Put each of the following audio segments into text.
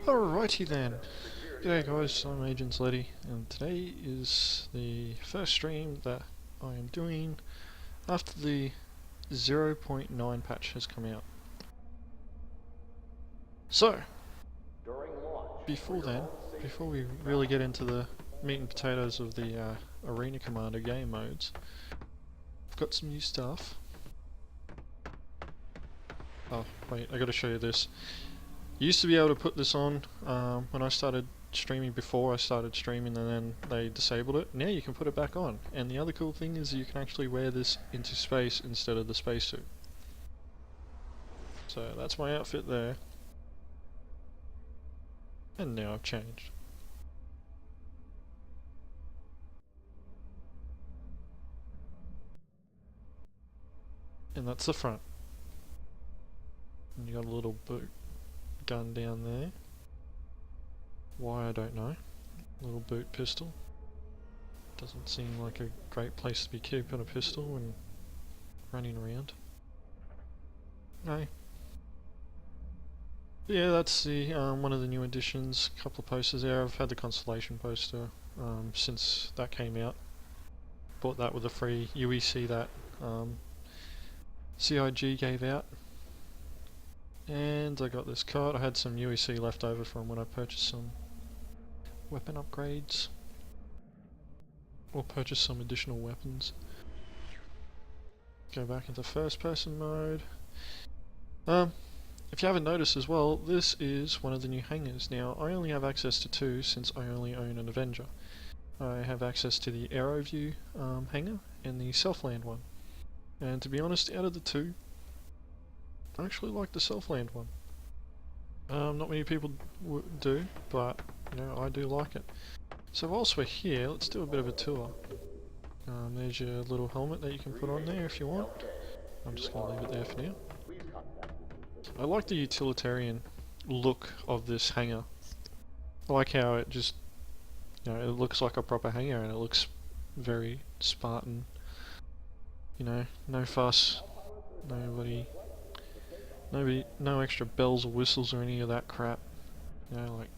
Alrighty then. G'day guys, I'm Agent Letty, and today is the first stream that I am doing after the 0.9 patch has come out. So, before then, before we really get into the meat and potatoes of the Arena Commander game modes, I've got some new stuff. Oh wait, I gotta show you this. You used to be able to put this on when I started streaming, before I started streaming, and then they disabled it. Now you can put it back on, and the other cool thing is you can actually wear this into space instead of the spacesuit. So that's my outfit there. And now I've changed. And that's the front. And you got a little boot gun down there. Why, I don't know. Little boot pistol. Doesn't seem like a great place to be keeping a pistol and running around. No. Yeah, that's the one of the new additions. Couple of posters there. I've had the Constellation poster since that came out. Bought that with a free UEC that CIG gave out. And I got this card. I had some UEC left over from when I purchased some weapon upgrades, or purchased some additional weapons. Go back into first person mode. If you haven't noticed as well, this is one of the new hangars. Now, I only have access to two since I only own an Avenger. I have access to the AeroView hangar and the Self-Land one. And to be honest, out of the two, I actually like the Self-Land one. Not many people do, but you know, I do like it. So whilst we're here, let's do a bit of a tour. There's your little helmet that you can put on there if you want. I'm just going to leave it there for now. I like the utilitarian look of this hangar. I like how it just, you know, it looks like a proper hangar and it looks very Spartan. You know, no fuss, no extra bells or whistles or any of that crap. You know, like,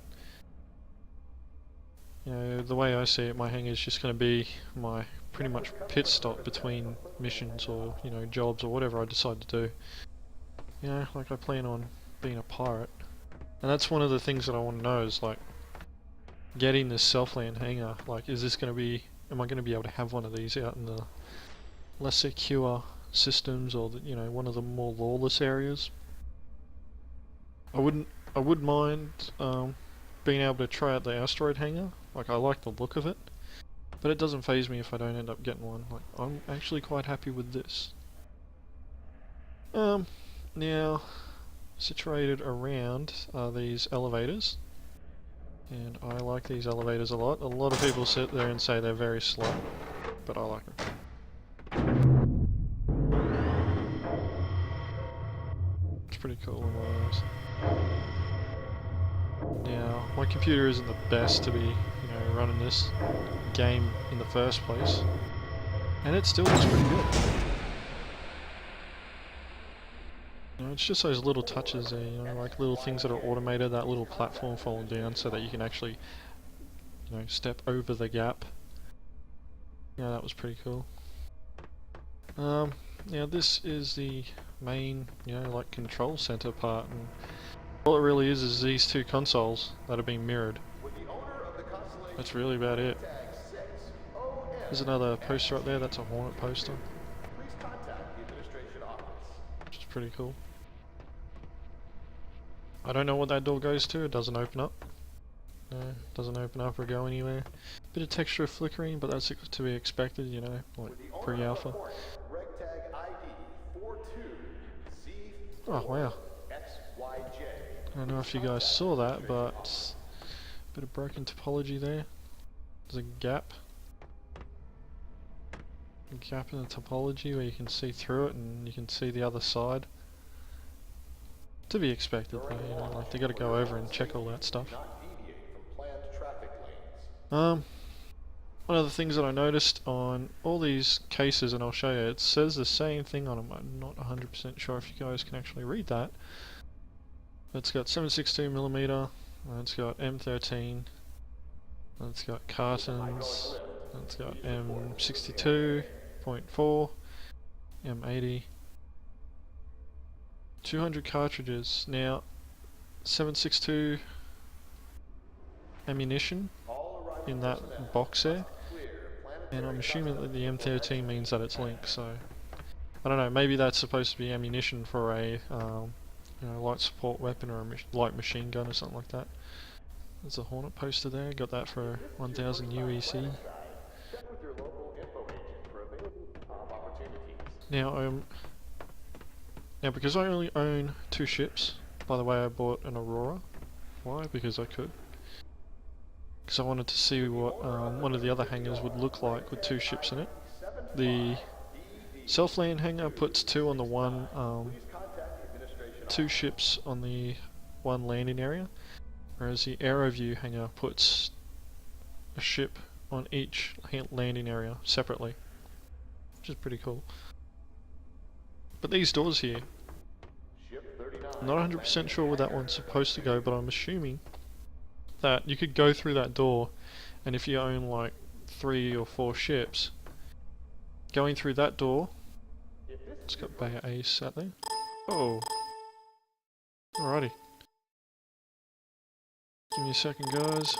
you know, the way I see it, my hangar is just going to be my pretty much pit stop between missions or, you know, jobs or whatever I decide to do. You know, like I plan on being a pirate. And that's one of the things that I want to know is, like, getting this Self-Land hangar, like, is this going to be, am I going to be able to have one of these out in the less secure systems, or the, you know, one of the more lawless areas? I wouldn't mind being able to try out the asteroid hangar. Like, I like the look of it, but it doesn't faze me if I don't end up getting one. Like, I'm actually quite happy with this. Now, situated around are these elevators, and I like these elevators a lot. A lot of people sit there and say they're very slow, but I like them. It's pretty cool in my eyes. Now, my computer isn't the best to be, you know, running this game in the first place, and it still looks pretty good. You know, it's just those little touches there, you know, like little things that are automated, that little platform falling down so that you can actually, you know, step over the gap. Yeah, that was pretty cool. Now this is the main, you know, like control center part, and all it really is these two consoles that are being mirrored. That's really about it. There's another poster up there, that's a Hornet poster. Which is pretty cool. I don't know what that door goes to, it doesn't open up. No, it doesn't open up or go anywhere. Bit of texture flickering, but that's to be expected, you know, like pre-alpha. Oh wow. I don't know if you guys saw that, but a bit of broken topology there. There's a gap. A gap in the topology where you can see through it and you can see the other side. To be expected though, you know, like they gotta go over and check all that stuff. One of the things that I noticed on all these cases, and I'll show you, it says the same thing on them. I'm not 100% sure if you guys can actually read that. It's got 7.62mm It's got M13. It's got cartons. It's got M62.4, M80. 200 cartridges. Now, 7.62 ammunition in that box there, and I'm assuming that the M13 means that it's linked, so I don't know, maybe that's supposed to be ammunition for a light support weapon or a light machine gun or something like that. There's a Hornet poster there, got that for 1000 UEC. Now, because I only own 2 ships, by the way I bought an Aurora. Why? Because I could. Because I wanted to see what one of the other hangars would look like with 2 ships in it. The Self-land hangar puts 2 on the one, 2 ships on the one landing area, whereas the AeroView hangar puts a ship on each landing area separately, which is pretty cool. But these doors here, I'm not 100% sure where that one's supposed to go, but I'm assuming that you could go through that door, and if you own like 3 or 4 ships, going through that door, it's got Bay Ace out there. Oh, alrighty. Give me a second, guys.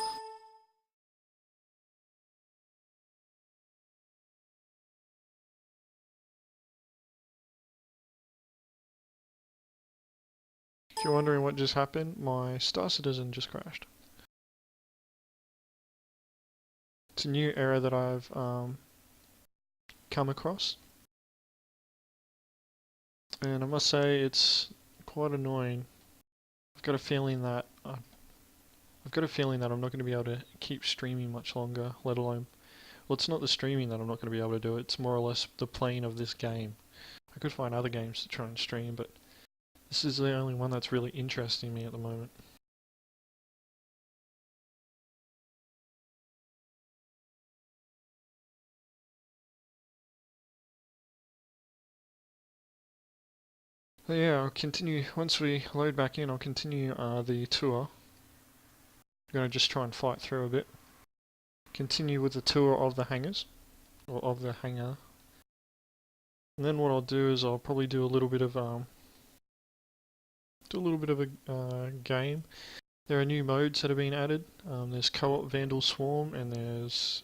If you're wondering what just happened, my Star Citizen just crashed. It's a new error that I've come across, and I must say it's quite annoying. I've got a feeling that I'm not going to be able to keep streaming much longer, let alone, well, it's not the streaming that I'm not going to be able to do, it's more or less the playing of this game. I could find other games to try and stream, but this is the only one that's really interesting me at the moment. But yeah, I'll continue, once we load back in, I'll continue the tour. I'm going to just try and fight through a bit. Continue with the tour of the hangars, or of the hangar. And then what I'll do is I'll probably do a little bit of a game. There are new modes that have been added. There's co-op Vandal Swarm and there's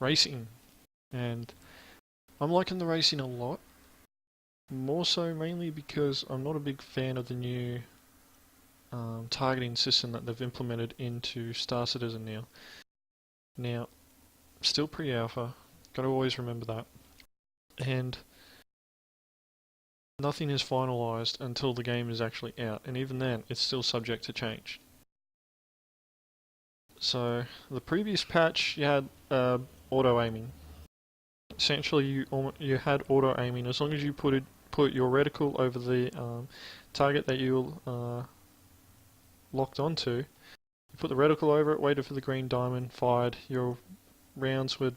racing. And I'm liking the racing a lot. More so mainly because I'm not a big fan of the new targeting system that they've implemented into Star Citizen now. Now, still pre-alpha, gotta always remember that. And nothing is finalised until the game is actually out, and even then, it's still subject to change. So, the previous patch, you had auto-aiming. Essentially, you had auto-aiming as long as you put your reticle over the target that you locked onto. You put the reticle over it, waited for the green diamond, fired, your rounds would...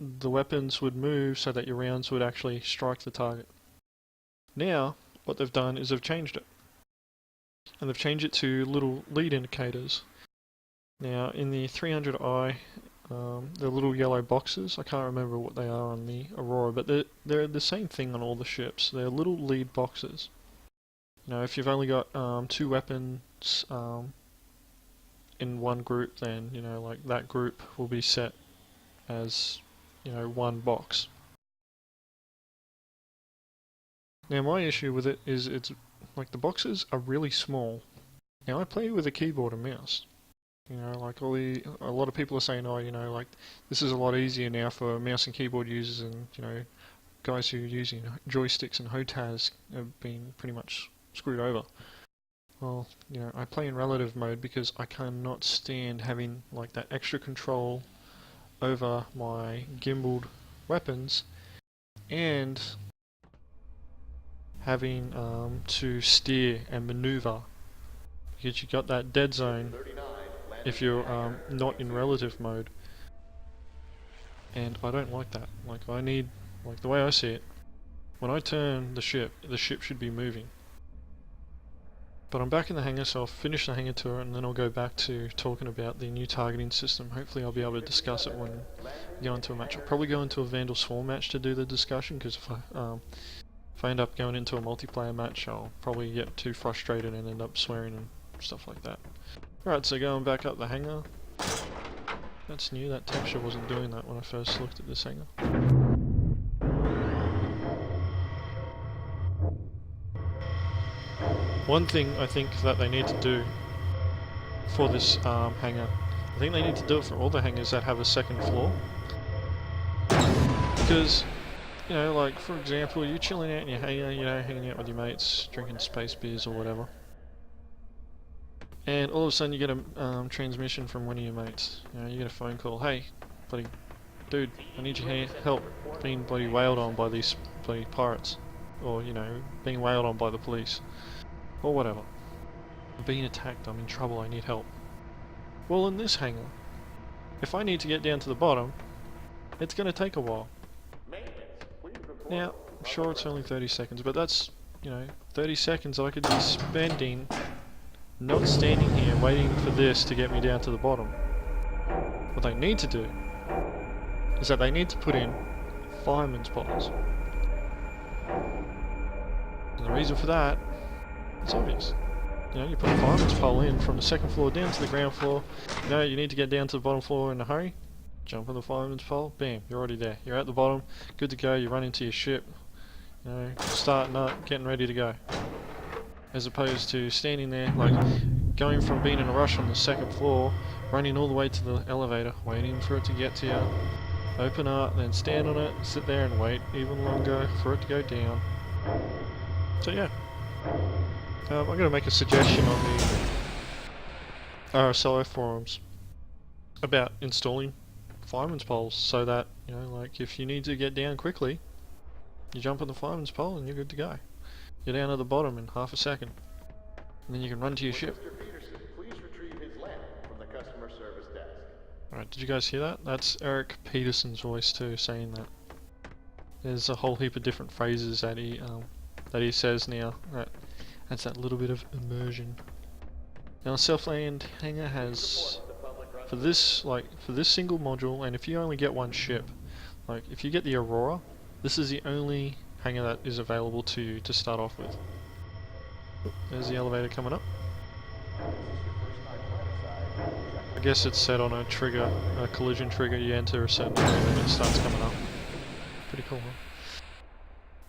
the weapons would move so that your rounds would actually strike the target. Now, what they've done is they've changed it. And they've changed it to little lead indicators. Now, in the 300i, they're little yellow boxes. I can't remember what they are on the Aurora, but they're the same thing on all the ships. They're little lead boxes. You know, if you've only got 2 weapons in one group, then, you know, like that group will be set as, you know, one box. Now my issue with it is it's like the boxes are really small. Now I play with a keyboard and mouse. You know, like a lot of people are saying, oh, you know, like this is a lot easier now for mouse and keyboard users, and you know, guys who are using joysticks and HOTAS have been pretty much screwed over. Well, you know, I play in relative mode because I cannot stand having like that extra control over my gimbaled weapons and having to steer and maneuver, because you got that dead zone if you're not in relative mode, and I don't like that. Like I need, like the way I see it, when I turn the ship should be moving. But I'm back in the hangar, so I'll finish the hangar tour and then I'll go back to talking about the new targeting system. Hopefully I'll be able to discuss it when we go into a match. I'll probably go into a Vandal Swarm match to do the discussion, because if I end up going into a multiplayer match, I'll probably get too frustrated and end up swearing and stuff like that. Alright, so going back up the hangar. That's new, that texture wasn't doing that when I first looked at this hangar. One thing I think that they need to do for this hangar, I think they need to do it for all the hangars that have a second floor. Because, you know, like for example, you're chilling out in your hangar, you know, hanging out with your mates, drinking space beers or whatever. And all of a sudden you get a transmission from one of your mates. You know, you get a phone call, hey, buddy, dude, I need your help being bloody wailed on by these bloody pirates. Or, you know, being wailed on by the police. Or whatever. I'm being attacked, I'm in trouble, I need help. Well, in this hangar, if I need to get down to the bottom, it's going to take a while. Now, I'm sure it's only 30 seconds, but that's, you know, 30 seconds I could be spending not standing here waiting for this to get me down to the bottom. What they need to do is that they need to put in fireman's poles. And the reason for that, it's obvious. You know, you put a fireman's pole in from the second floor down to the ground floor. You know, you need to get down to the bottom floor in a hurry. Jump on the fireman's pole, bam, you're already there. You're at the bottom, good to go, you run into your ship. You know, starting up, getting ready to go. As opposed to standing there, like, going from being in a rush on the second floor, running all the way to the elevator, waiting for it to get to you. Open up, then stand on it, sit there and wait even longer for it to go down. So yeah. I'm going to make a suggestion on the RSI forums about installing fireman's poles, so that, you know, like if you need to get down quickly, you jump on the fireman's pole and you're good to go. You're down at the bottom in half a second, and then you can run to your ship. Mr. Peterson, please retrieve his lamp from the customer service desk. Alright, did you guys hear that? That's Eric Peterson's voice too, saying that. There's a whole heap of different phrases that he says now. That's that little bit of immersion. Now, Southland hangar has, for this single module, and if you only get one ship, like if you get the Aurora, this is the only hangar that is available to you to start off with. There's the elevator coming up. I guess it's set on a trigger, a collision trigger. You enter a certain area and it starts coming up. Pretty cool, huh?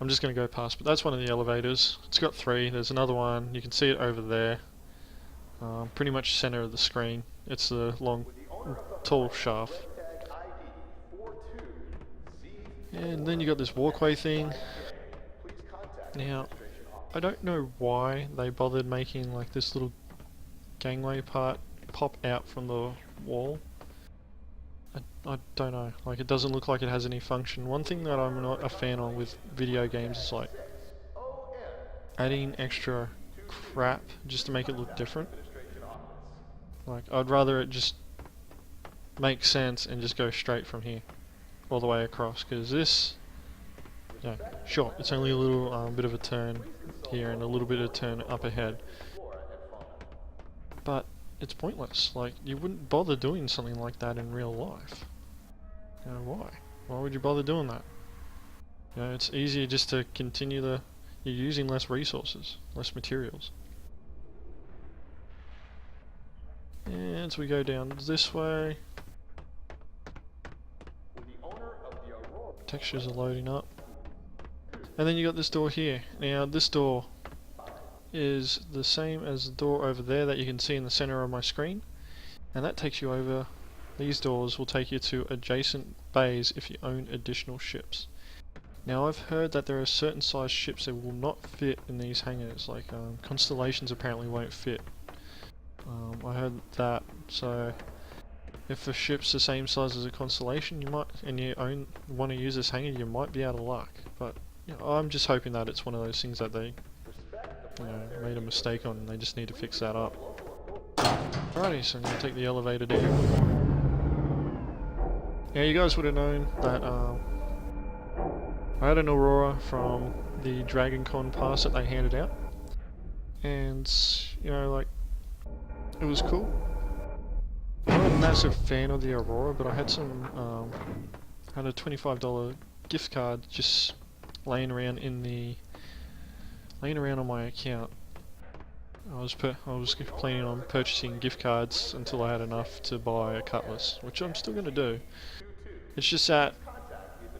I'm just going to go past, but that's one of the elevators. It's got 3. There's another one. You can see it over there. Pretty much center of the screen. It's the long, tall shaft. And then you got this walkway thing. Now, I don't know why they bothered making like this little gangway part pop out from the wall. I don't know, like it doesn't look like it has any function. One thing that I'm not a fan of with video games is like adding extra crap just to make it look different. Like I'd rather it just make sense and just go straight from here all the way across, because this, yeah, sure, it's only a little bit of a turn here and a little bit of a turn up ahead, but it's pointless. Like, you wouldn't bother doing something like that in real life. You know, why? Why would you bother doing that? You know, it's easier just to continue you're using less resources, less materials. And as we go down this way, textures are loading up. And then you got this door here. Now, this door is the same as the door over there that you can see in the center of my screen, and that takes you over. These doors will take you to adjacent bays if you own additional ships. Now, I've heard that there are certain size ships that will not fit in these hangars, like Constellations apparently won't fit. I heard that, so if the ship's the same size as a Constellation, you might, and you want to use this hangar, you might be out of luck. But you know, I'm just hoping that it's one of those things that they, you know, made a mistake on, and they just need to fix that up. Alrighty, so I'm going to take the elevator down. Now, you guys would have known that I had an Aurora from the Dragon Con pass that they handed out. and you know, like, it was cool. I'm not a massive fan of the Aurora, but I had had a $25 gift card just laying around on my account. I was planning on purchasing gift cards until I had enough to buy a Cutlass, which I'm still gonna do. It's just that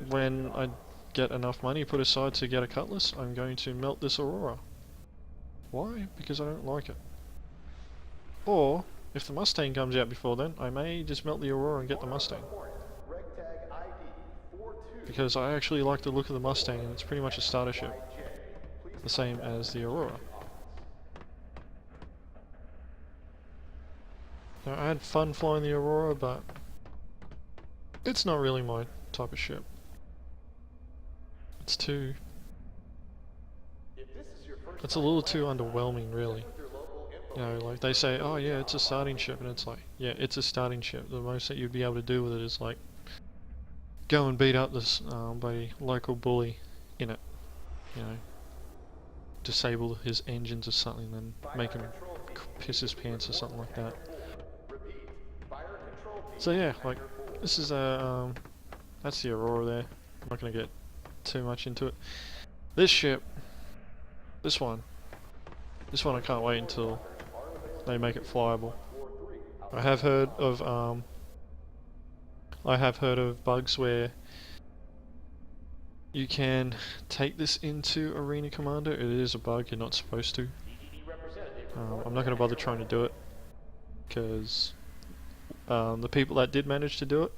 when I get enough money put aside to get a Cutlass, I'm going to melt this Aurora. Why? Because I don't like it. Or, if the Mustang comes out before then, I may just melt the Aurora and get the Mustang. Because I actually like the look of the Mustang, and it's pretty much a starter ship. The same as the Aurora. Now, I had fun flying the Aurora, but it's not really my type of ship. It's a little too underwhelming, really. You know, like they say, oh yeah, it's a starting ship, and it's like, yeah, it's a starting ship. The most that you'd be able to do with it is like go and beat up this bloody local bully in it. You know, disable his engines or something, then make him piss his pants or something like that. So yeah, like this is a that's the Aurora there. I'm not gonna get too much into it. This ship, this one I can't wait until they make it flyable. I have heard of bugs where you can take this into Arena Commander. It is a bug, you're not supposed to. I'm not going to bother trying to do it, because the people that did manage to do it,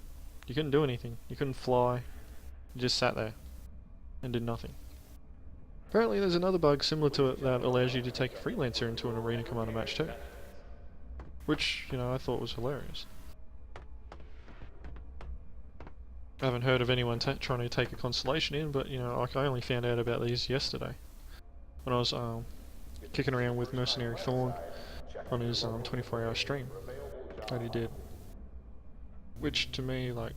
you couldn't do anything. You couldn't fly, you just sat there and did nothing. Apparently there's another bug similar to it that allows you to take a Freelancer into an Arena Commander match too. Which, you know, I thought was hilarious. I haven't heard of anyone trying to take a Constellation in, but, you know, like I only found out about these yesterday. When I was kicking around with Mercenary Thorn on his 24-hour stream that he did. Which, to me, like,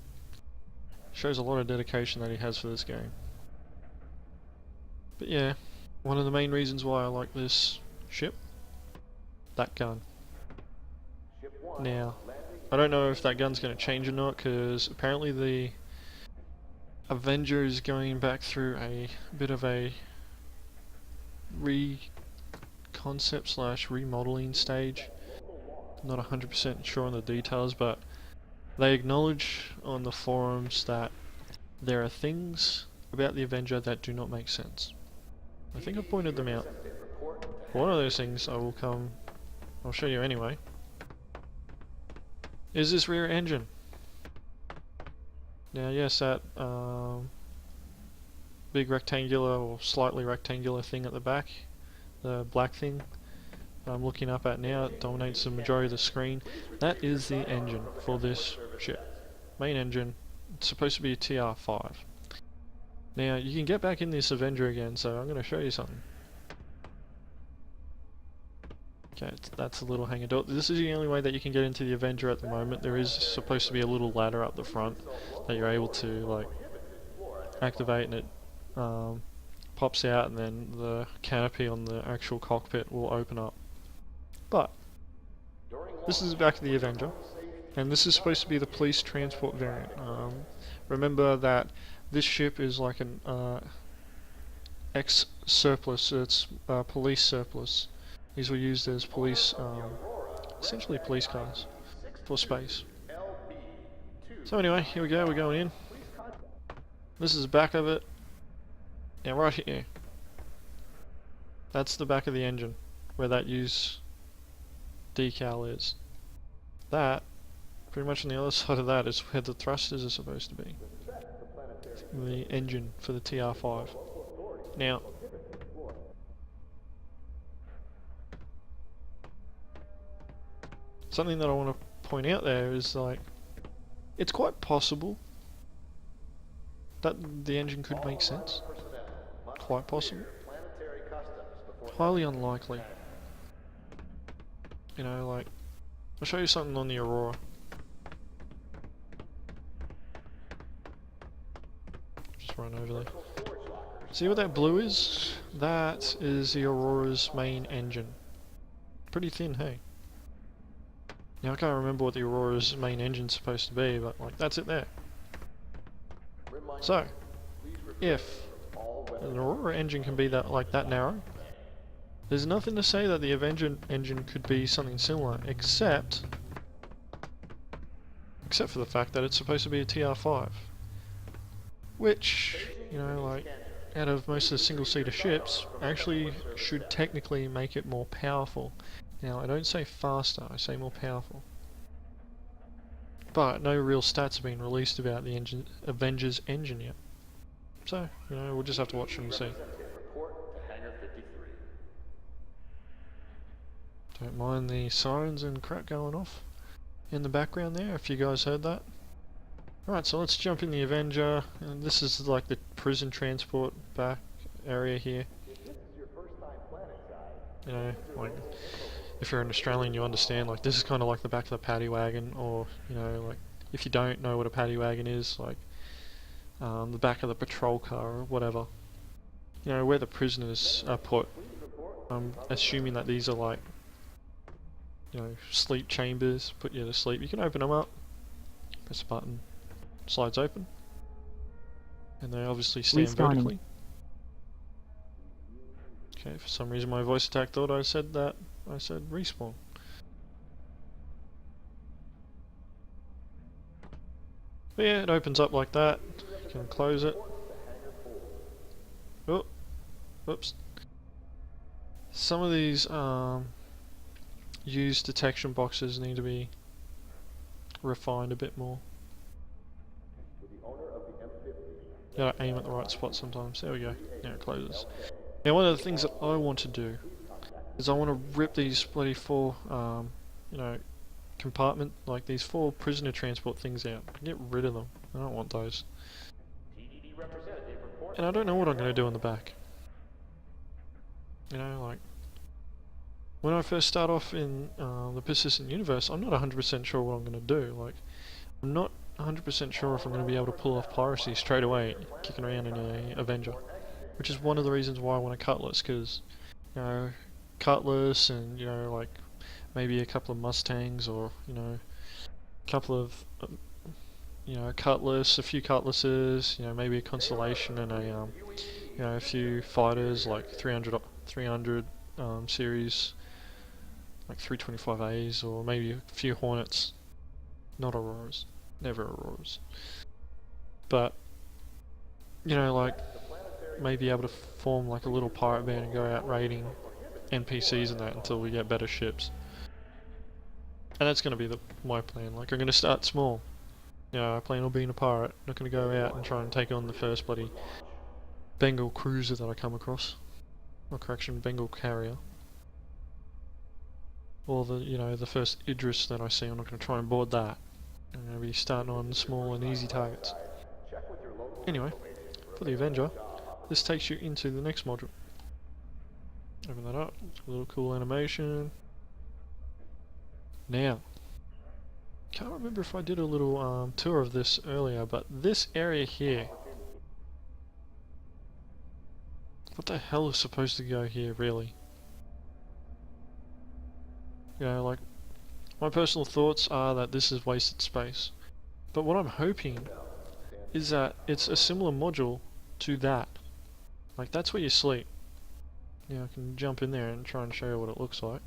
shows a lot of dedication that he has for this game. But yeah, one of the main reasons why I like this ship, that gun. Now, I don't know if that gun's going to change or not, because apparently the Avenger is going back through a bit of a concept slash remodeling stage. Not 100% sure on the details, but they acknowledge on the forums that there are things about the Avenger that do not make sense. I think I've pointed them out. One of those things I'll show you anyway, is this rear engine. Now yes, that big rectangular or slightly rectangular thing at the back, the black thing I'm looking up at now, it dominates the majority of the screen. That is the engine for this ship. Main engine. It's supposed to be a TR5. Now you can get back in this Avenger again, so I'm going to show you something. Okay, that's a little hangar door. This is the only way that you can get into the Avenger at the moment. There is supposed to be a little ladder up the front that you're able to like activate, and it pops out, and then the canopy on the actual cockpit will open up. But this is the back of the Avenger, and this is supposed to be the police transport variant. Remember that this ship is like an ex-surplus, it's police surplus. These were used as police, essentially police cars for space. So anyway, here we go, we're going in. This is the back of it. Now right here, that's the back of the engine, where that use decal is. That, pretty much on the other side of that, is where the thrusters are supposed to be. The engine for the TR5. Now, something that I want to point out there is, like, it's quite possible that the engine could make sense. Quite possible. Highly unlikely. You know, like, I'll show you something on the Aurora. Just run over there. See what that blue is? That is the Aurora's main engine. Pretty thin, hey? Now I can't remember what the Aurora's main engine's supposed to be, but like that's it there. So, if an Aurora engine can be that that narrow, there's nothing to say that the Avenger engine could be something similar, except for the fact that it's supposed to be a TR5, which, you know, like out of most of the single-seater ships, actually should technically make it more powerful. Now, I don't say faster, I say more powerful. But no real stats have been released about the Avengers engine yet. So, you know, we'll just have to watch and see. Don't mind the sirens and crap going off in the background there, if you guys heard that. Alright, so let's jump in the Avenger, and this is like the prison transport back area here. You know, like, if you're an Australian you understand, like this is kind of like the back of the paddy wagon, or, you know, like, if you don't know what a paddy wagon is, like, the back of the patrol car or whatever. You know, where the prisoners are put. I'm assuming that these are like, you know, sleep chambers, put you to sleep. You can open them up, press a button, slides open, and they obviously stand vertically. Okay, for some reason my voice attack thought I said respawn. But yeah, it opens up like that. You can close it. Oh, whoops. Some of these use detection boxes need to be refined a bit more. You gotta aim at the right spot sometimes. There we go. Now it closes. Now one of the things that I want to do is I want to rip these bloody four, you know, compartment, like these 4 prisoner transport things out. Get rid of them. I don't want those. And I don't know what I'm going to do in the back. You know, like, when I first start off in the Persistent Universe, I'm not 100% sure what I'm going to do. Like, I'm not 100% sure if I'm going to be able to pull off piracy straight away, kicking around in a Avenger. Which is one of the reasons why I want a Cutlass, because, you know, Cutlass and, you know, like, maybe a couple of Mustangs, or, you know, a couple of, you know, a Cutlass, a few Cutlasses, you know, maybe a Constellation and a, you know, a few fighters, like 300 series, like 325As, or maybe a few Hornets. Not Auroras. Never Auroras. But, you know, like, maybe able to form like a little pirate band and go out raiding NPCs and that until we get better ships. And that's going to be my plan. Like, I'm going to start small. You know, I plan on being a pirate. I'm not going to go out and try and take on the first bloody Bengal cruiser that I come across. Or correction, Bengal carrier. Or the, you know, the first Idris that I see. I'm not going to try and board that. I'm going to be starting on small and easy targets. Anyway, for the Avenger, this takes you into the next module. Open that up. A little cool animation. Now, can't remember if I did a little tour of this earlier, but this area here, what the hell is supposed to go here, really? You know, like, my personal thoughts are that this is wasted space. But what I'm hoping is that it's a similar module to that. Like, that's where you sleep. Yeah, I can jump in there and try and show you what it looks like.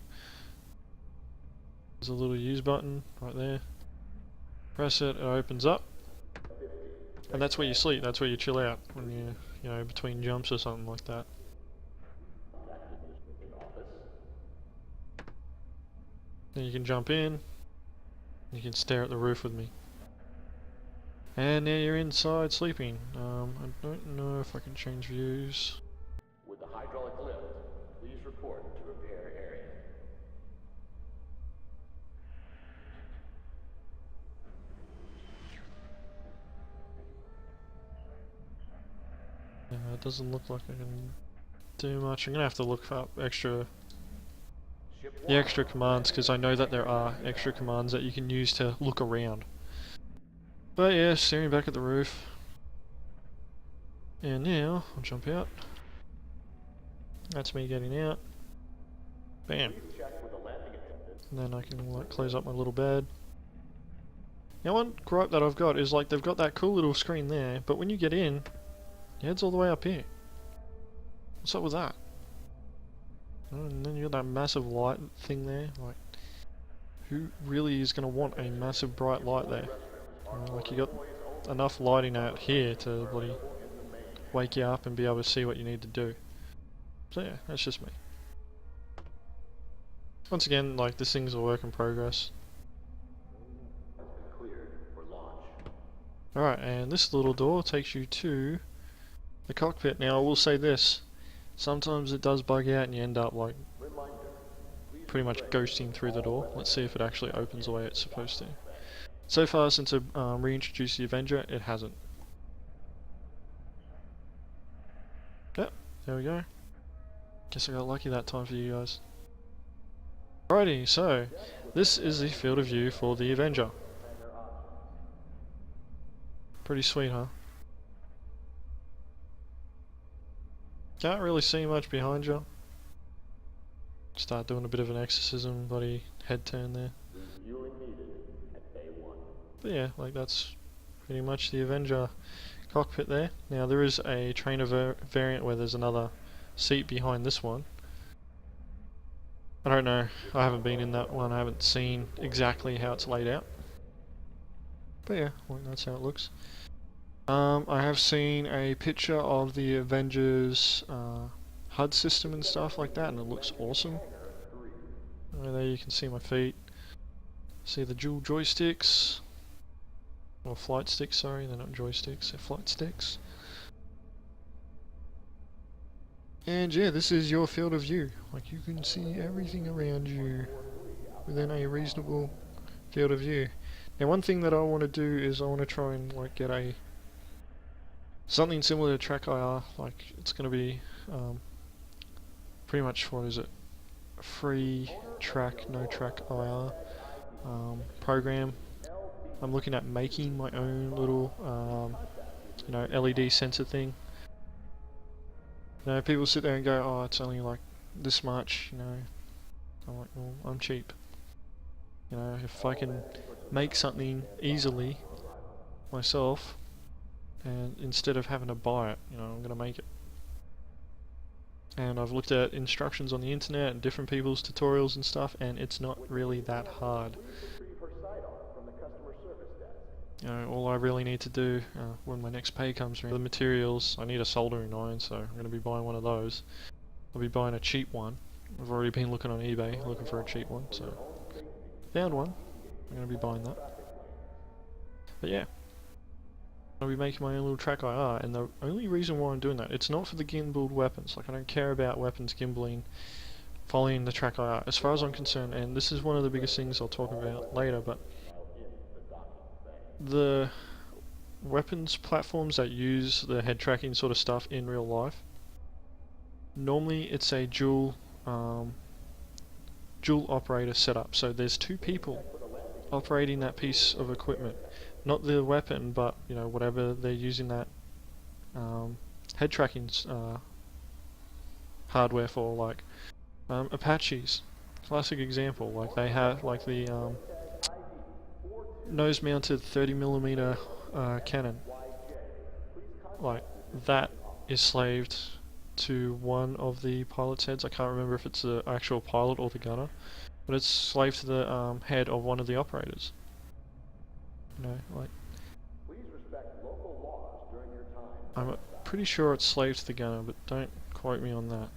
There's a little use button right there. Press it, it opens up. And that's where you sleep, that's where you chill out when you know, between jumps or something like that. Then you can jump in, you can stare at the roof with me. And now you're inside sleeping. I don't know if I can change views. With the hydraulic lift, please report to repair area. Yeah, it doesn't look like I can do much. I'm gonna have to look up the extra commands, because I know that there are extra commands that you can use to look around. But yeah, staring back at the roof. And now, I'll jump out. That's me getting out. Bam. And then I can like close up my little bed. Now one gripe that I've got is like they've got that cool little screen there, but when you get in, your head's all the way up here. What's up with that? And then you got that massive light thing there, like who really is going to want a massive bright light there? Like you got enough lighting out here to bloody wake you up and be able to see what you need to do. So yeah, that's just me. Once again, like this thing's a work in progress. Alright, and this little door takes you to the cockpit. Now I will say this, sometimes it does bug out and you end up like pretty much ghosting through the door. Let's see if it actually opens the way it's supposed to. So far since I reintroduced the Avenger, it hasn't. Yep, there we go. Guess I got lucky that time for you guys. Alrighty, so this is the field of view for the Avenger. Pretty sweet, huh? Can't really see much behind you. Start doing a bit of an exorcism, bloody head turn there. But yeah, like that's pretty much the Avenger cockpit there. Now there is a trainer variant where there's another seat behind this one. I don't know, I haven't been in that one, I haven't seen exactly how it's laid out. But yeah, well, that's how it looks. I have seen a picture of the Avengers HUD system and stuff like that, and it looks awesome. There you can see my feet. See the dual joysticks. Or flight sticks, sorry, they're not joysticks, they're flight sticks. And yeah, this is your field of view. Like you can see everything around you within a reasonable field of view. Now one thing that I want to do is I want to try and like get a something similar to Track IR. Like it's going to be pretty much, what is it, a free track, no Track IR program. I'm looking at making my own little you know, LED sensor thing. You know, people sit there and go, oh, it's only like this much, you know. I'm like, well, I'm cheap. You know, if I can make something easily myself, and instead of having to buy it, you know, I'm gonna make it. And I've looked at instructions on the internet and different people's tutorials and stuff, and it's not really that hard. You know, all I really need to do when my next pay comes around, the materials, I need a soldering iron, so I'm going to be buying one of those. I'll be buying a cheap one. I've already been looking on eBay, looking for a cheap one, so found one. I'm going to be buying that. But yeah, I'll be making my own little Track IR, and the only reason why I'm doing that, it's not for the gimbaled weapons. Like I don't care about weapons gimbaling, following the Track IR. As far as I'm concerned, and this is one of the biggest things I'll talk about later, but the weapons platforms that use the head tracking sort of stuff in real life, normally it's a dual operator setup. So there's two people operating that piece of equipment, not the weapon, but you know, whatever they're using that head tracking hardware for. Like Apaches, classic example. Like they have like the nose-mounted 30mm cannon. Like that is slaved to one of the pilot's heads. I can't remember if it's the actual pilot or the gunner, but it's slaved to the head of one of the operators. You know, like I'm pretty sure it's slaved to the gunner, but don't quote me on that.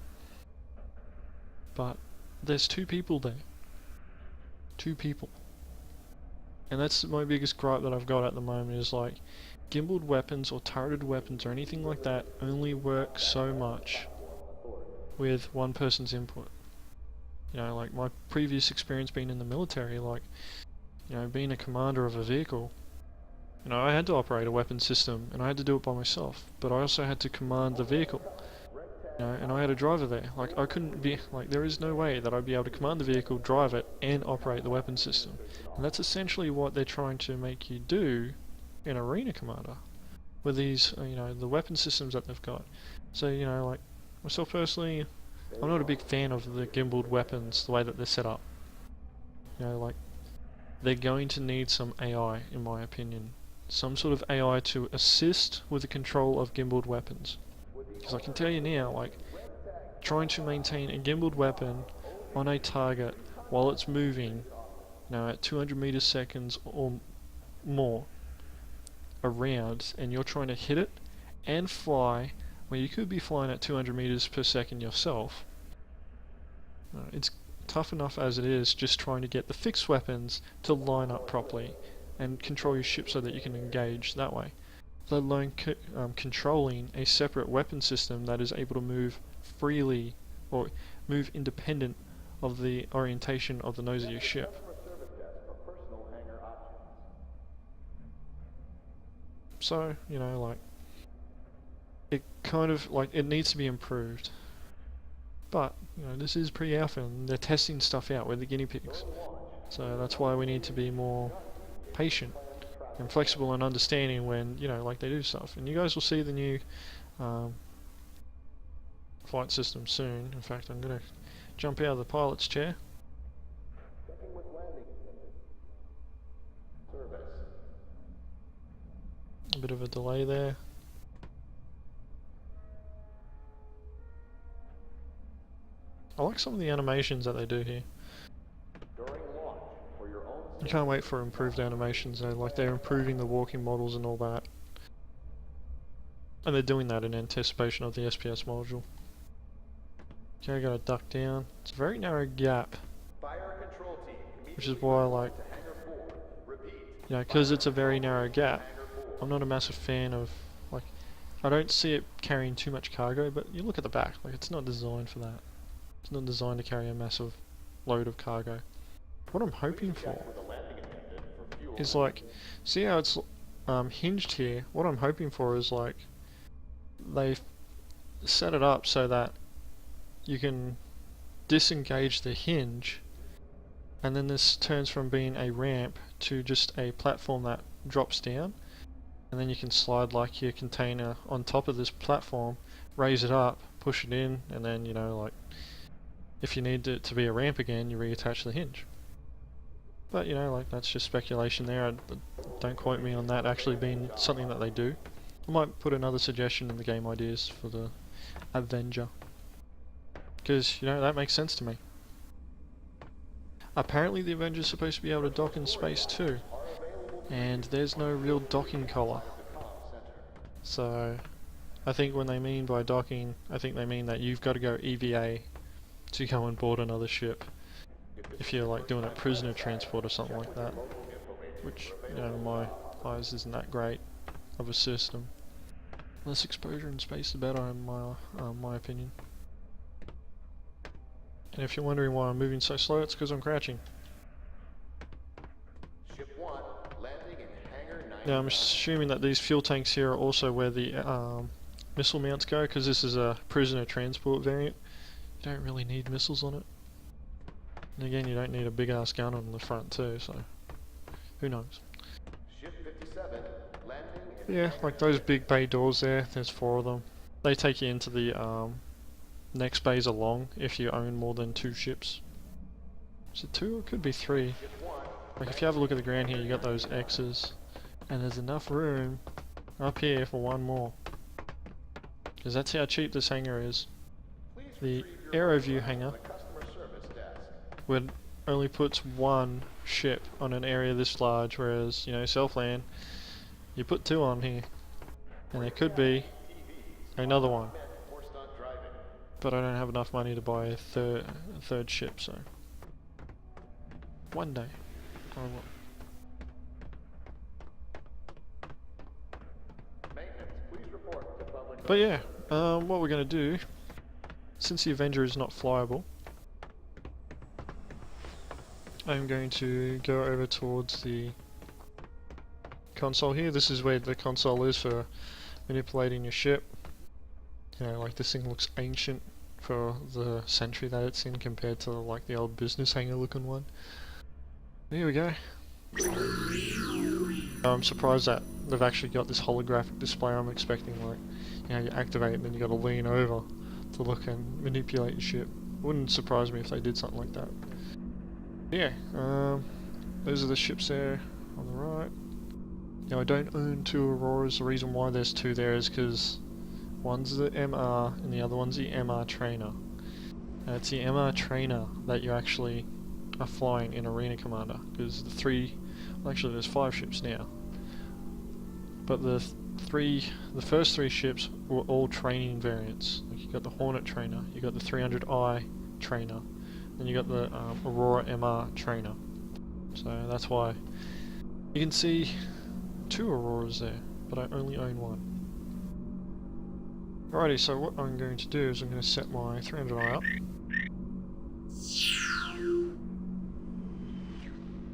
But there's two people there. Two people. And that's my biggest gripe that I've got at the moment, is like gimbaled weapons or turreted weapons or anything like that only work so much with one person's input. You know, like my previous experience being in the military, like, you know, being a commander of a vehicle, you know, I had to operate a weapon system and I had to do it by myself, but I also had to command the vehicle. You know, and I had a driver there. Like I couldn't be, like there is no way that I'd be able to command the vehicle, drive it, and operate the weapon system. And that's essentially what they're trying to make you do in Arena Commander. with these, you know, the weapon systems that they've got. So, you know, like myself personally, I'm not a big fan of the gimbaled weapons, the way that they're set up. You know, like they're going to need some AI, in my opinion. Some sort of AI to assist with the control of gimbaled weapons. Because I can tell you now, like, trying to maintain a gimbaled weapon on a target while it's moving, you know, at 200 meters seconds or more around, and you're trying to hit it and fly, where you could be flying at 200 meters per second yourself. It's tough enough as it is just trying to get the fixed weapons to line up properly and control your ship so that you can engage that way. Let alone controlling a separate weapon system that is able to move freely or move independent of the orientation of the nose of your ship. So, you know, like, it kind of, like, it needs to be improved. But, you know, this is pre-alpha and they're testing stuff out, we're the guinea pigs. So that's why we need to be more patient and flexible and understanding when, you know, like they do stuff. And you guys will see the new flight system soon. In fact, I'm going to jump out of the pilot's chair. A bit of a delay there. I like some of the animations that they do here. I can't wait for improved animations though, like they're improving the walking models and all that. And they're doing that in anticipation of the SPS module. Okay, I gotta duck down. It's a very narrow gap. Which is why I like, you know, because it's a very narrow gap, I'm not a massive fan of, like, I don't see it carrying too much cargo, but you look at the back, like it's not designed for that. It's not designed to carry a massive load of cargo. What I'm hoping for is, like, see how it's hinged here? What I'm hoping for is, like, they've set it up so that you can disengage the hinge, and then this turns from being a ramp to just a platform that drops down, and then you can slide like your container on top of this platform, raise it up, push it in, and then, you know, like, if you need it to be a ramp again, you reattach the hinge. But, you know, like, that's just speculation there. Don't quote me on that actually being something that they do. I might put another suggestion in the game ideas for the Avenger. Because, you know, that makes sense to me. Apparently the Avenger's supposed to be able to dock in space too. And there's no real docking collar. So, I think when they mean by docking, I think they mean that you've got to go EVA to go on board another ship. If you're like doing a prisoner transport or something like that. Which, you know, in my eyes isn't that great of a system. Less exposure in space the better in my opinion. And if you're wondering why I'm moving so slow, it's because I'm crouching. Now I'm assuming that these fuel tanks here are also where the missile mounts go, because this is a prisoner transport variant. You don't really need missiles on it. And again, you don't need a big ass gun on the front too, so who knows. Yeah, like those big bay doors there, there's 4 of them. They take you into the next bays along if you own more than 2 ships. Is it 2? It could be 3. Like if you have a look at the ground here, you got those X's. And there's enough room up here for 1 more. Because that's how cheap this hangar is. The AeroView hangar would only puts 1 ship on an area this large, whereas, you know, Selfland, you put 2 on here. And there could be another one. But I don't have enough money to buy a third ship, so one day I will. But yeah, what we're going to do, since the Avenger is not flyable, I'm going to go over towards the console here. This is where the console is for manipulating your ship. You know, like this thing looks ancient for the century that it's in compared to like the old business hangar looking one. Here we go. I'm surprised that they've actually got this holographic display. I'm expecting, like, you know, you activate it and then you got to lean over to look and manipulate your ship. Wouldn't surprise me if they did something like that. Yeah, those are the ships there on the right. Now I don't own two Auroras. The reason why there's two there is because one's the MR and the other one's the MR Trainer. It's the MR Trainer that you actually are flying in Arena Commander, because the three, well, actually there's 5 ships now, but the first 3 ships were all training variants. Like, you got the Hornet Trainer, you got the 300i Trainer, and you got the Aurora MR Trainer. So that's why you can see 2 Auroras there, but I only own 1. Alrighty, so what I'm going to do is I'm going to set my 300i up.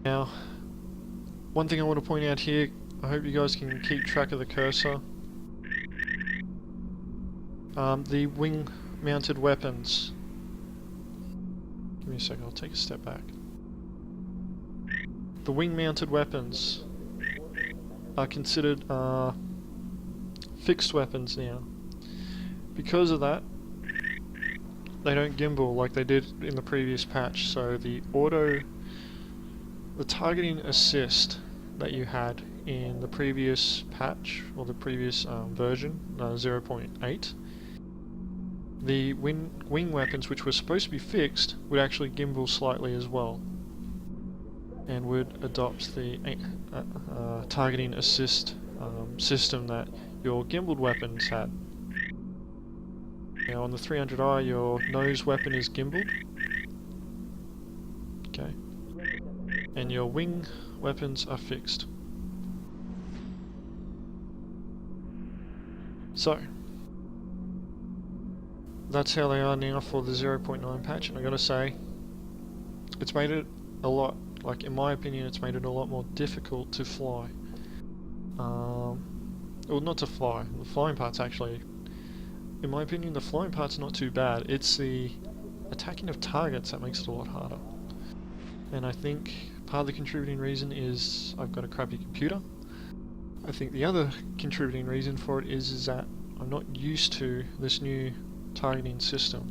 Now, one thing I want to point out here, I hope you guys can keep track of the cursor. The wing-mounted weapons. Give me a second, I'll take a step back. The wing-mounted weapons are considered fixed weapons now. Because of that, they don't gimbal like they did in the previous patch, so the targeting assist that you had in the previous patch, or the previous version, 0.8, the wing weapons, which were supposed to be fixed, would actually gimbal slightly as well, and would adopt the targeting assist system that your gimbaled weapons had. Now on the 300i, your nose weapon is gimbaled. Okay. And your wing weapons are fixed. So, that's how they are now for the 0.9 patch, and I gotta say, it's made it a lot, like in my opinion, it's made it a lot more difficult to fly. Well, not to fly, the flying part's actually, in my opinion, the flying part's not too bad. It's the attacking of targets that makes it a lot harder. And I think part of the contributing reason is I've got a crappy computer. I think the other contributing reason for it is that I'm not used to this new targeting system,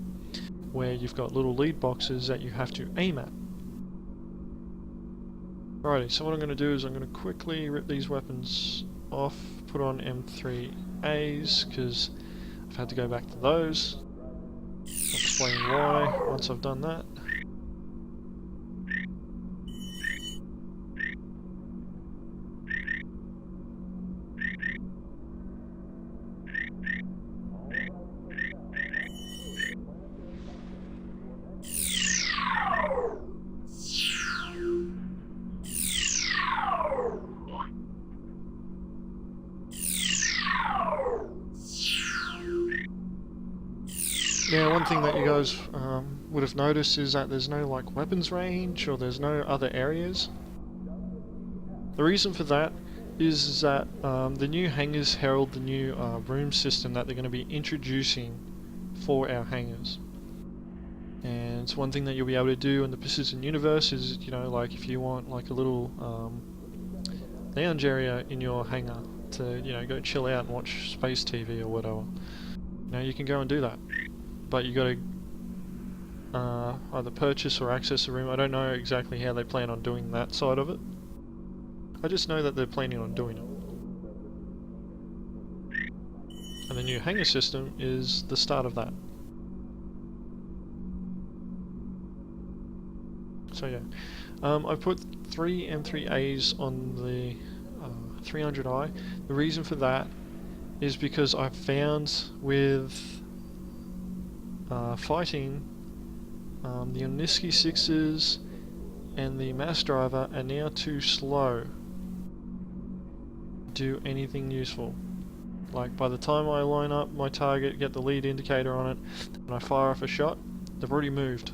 where you've got little lead boxes that you have to aim at. Alrighty, so what I'm going to do is I'm going to quickly rip these weapons off, put on M3As, because I've had to go back to those. I'll explain why once I've done that. Yeah, one thing that you guys would have noticed is that there's no like weapons range, or there's no other areas. The reason for that is that the new hangars herald the new room system that they're going to be introducing for our hangars. And it's one thing that you'll be able to do in the Persistent Universe is, you know, like if you want like a little lounge area in your hangar to, you know, go chill out and watch space TV or whatever. You know, you can go and do that. But you got to either purchase or access a room. I don't know exactly how they plan on doing that side of it. I just know that they're planning on doing it. And the new hangar system is the start of that. So yeah, I put 3 M3As on the 300i. The reason for that is because I've found with fighting, the Oniski 6s and the Mass Driver are now too slow to do anything useful. Like, by the time I line up my target, get the lead indicator on it, and I fire off a shot, they've already moved.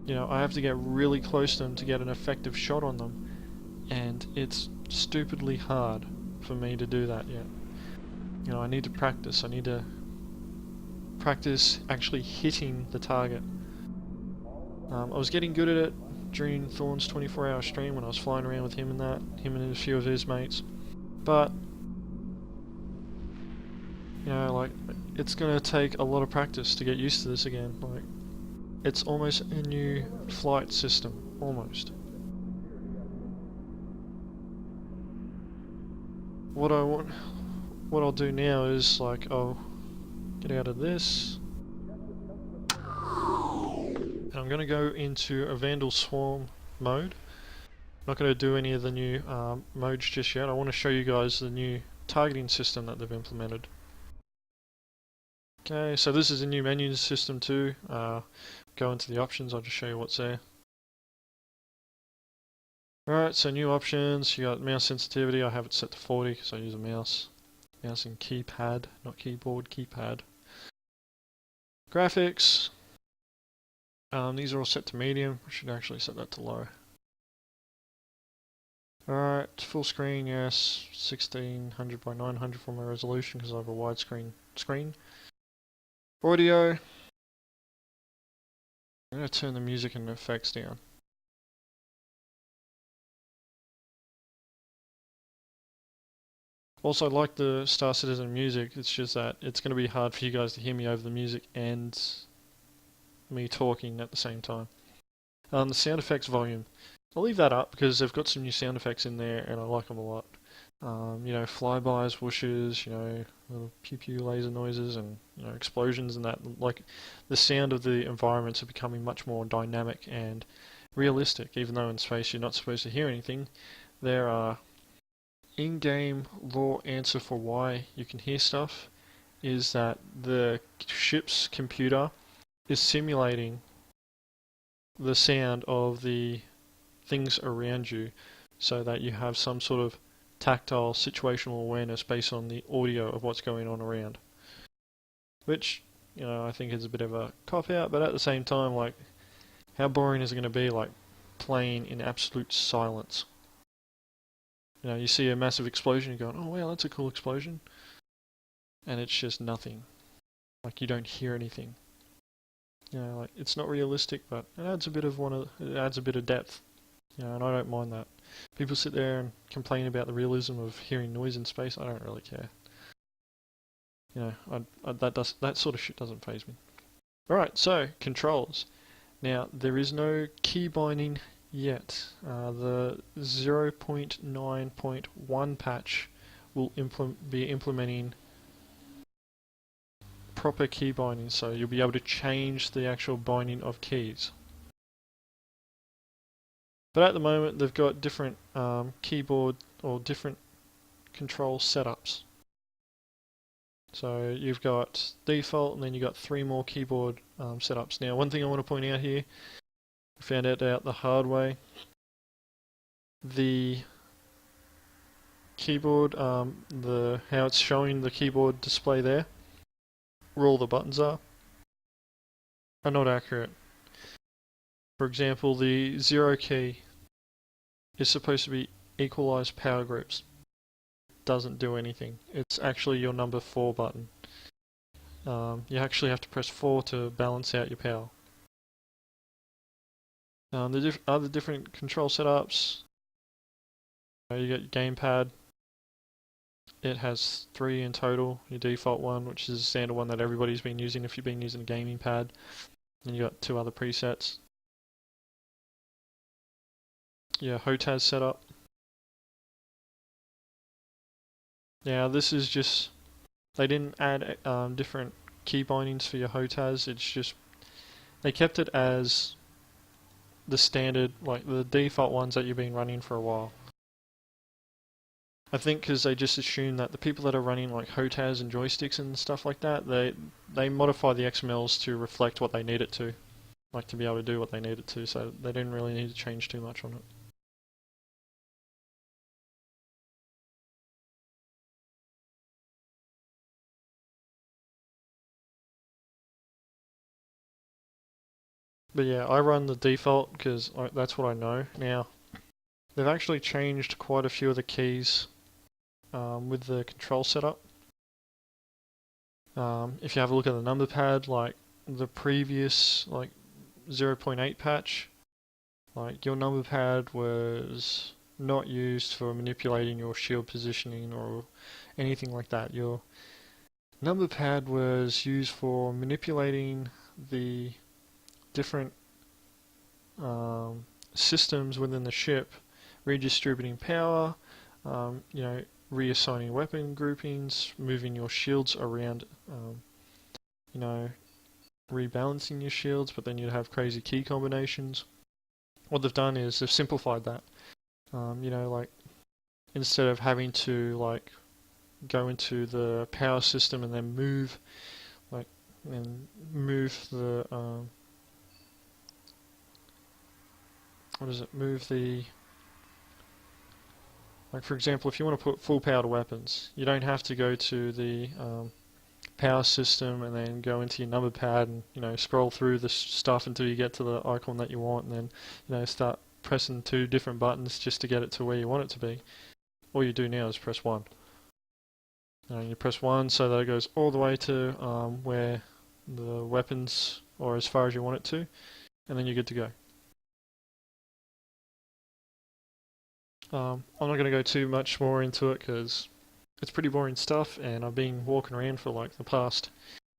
You know, I have to get really close to them to get an effective shot on them, and it's stupidly hard for me to do that yet. You know, I need to practice. I need to practice actually hitting the target. I was getting good at it during Thorn's 24-hour stream when I was flying around with him and a few of his mates. But you know, like, it's gonna take a lot of practice to get used to this again. Like, it's almost a new flight system, almost. What I'll do now is, like, I'll get out of this, and I'm gonna go into a Vandal Swarm mode. Not gonna do any of the new modes just yet. I want to show you guys the new targeting system that they've implemented. Okay, so this is a new menu system too. Go into the options, I'll just show you what's there. Alright, so new options, you got mouse sensitivity, I have it set to 40 because I use a mouse. Mouse and keypad, not keyboard, keypad. Graphics, these are all set to medium, I should actually set that to low. Alright, full screen, yes, 1600 by 900 for my resolution because I have a widescreen screen. Audio, I'm going to turn the music and effects down. Also, like the Star Citizen music, it's just that it's going to be hard for you guys to hear me over the music and me talking at the same time. The sound effects volume, I'll leave that up because they've got some new sound effects in there and I like them a lot. You know, flybys, whooshes, you know, little pew pew laser noises and, you know, explosions and that. Like, the sound of the environments are becoming much more dynamic and realistic, even though in space you're not supposed to hear anything. There are in-game lore answer for why you can hear stuff is that the ship's computer is simulating the sound of the things around you so that you have some sort of tactile situational awareness based on the audio of what's going on around. Which, you know, I think is a bit of a cop-out, but at the same time, like, how boring is it going to be, like, playing in absolute silence? You know, you see a massive explosion, you're going, oh wow, that's a cool explosion. And it's just nothing. Like, you don't hear anything. You know, like, it's not realistic, but it adds a bit of depth. You know, and I don't mind that. People sit there and complain about the realism of hearing noise in space. I don't really care. You know, that sort of shit doesn't faze me. Alright, so controls. Now, there is no key binding yet. The 0.9.1 patch will be implementing proper key binding, so you'll be able to change the actual binding of keys. But at the moment they've got different keyboard or different control setups. So you've got default and then you've got 3 more keyboard setups. Now, one thing I want to point out here, I found out the hard way. The keyboard, how it's showing the keyboard display there, where all the buttons are not accurate. For example, the 0 key is supposed to be equalized power groups. It doesn't do anything. It's actually your number 4 button. You actually have to press 4 to balance out your power. The other different control setups, you got your gamepad. It has 3 in total. Your default one, which is the standard one that everybody's been using if you've been using a gaming pad. Then you got 2 other presets. Yeah, HOTAS setup. Now this is just, they didn't add different key bindings for your HOTAS, it's just, they kept it as the standard, like the default ones that you've been running for a while. I think because they just assume that the people that are running like HOTAS and joysticks and stuff like that, they modify the XMLs to reflect what they need it to. Like to be able to do what they need it to, so they didn't really need to change too much on it. But yeah, I run the default because that's what I know. Now, they've actually changed quite a few of the keys with the control setup. If you have a look at the number pad, like the previous like 0.8 patch, Like, your number pad was not used for manipulating your shield positioning or anything like that. Your number pad was used for manipulating the different systems within the ship, redistributing power, you know, reassigning weapon groupings, moving your shields around, you know, rebalancing your shields, but then you'd have crazy key combinations. What they've done is they've simplified that. You know, like, instead of having to, like, go into the power system and then move, like, and move the, what is it, move the, like, for example, if you want to put full power to weapons, you don't have to go to the power system and then go into your number pad and, you know, scroll through the stuff until you get to the icon that you want, and then, you know, start pressing 2 different buttons just to get it to where you want it to be. All you do now is press 1. You press 1 so that it goes all the way to where the weapons, or as far as you want it to, and then you're good to go. I'm not going to go too much more into it because it's pretty boring stuff, and I've been walking around for like the past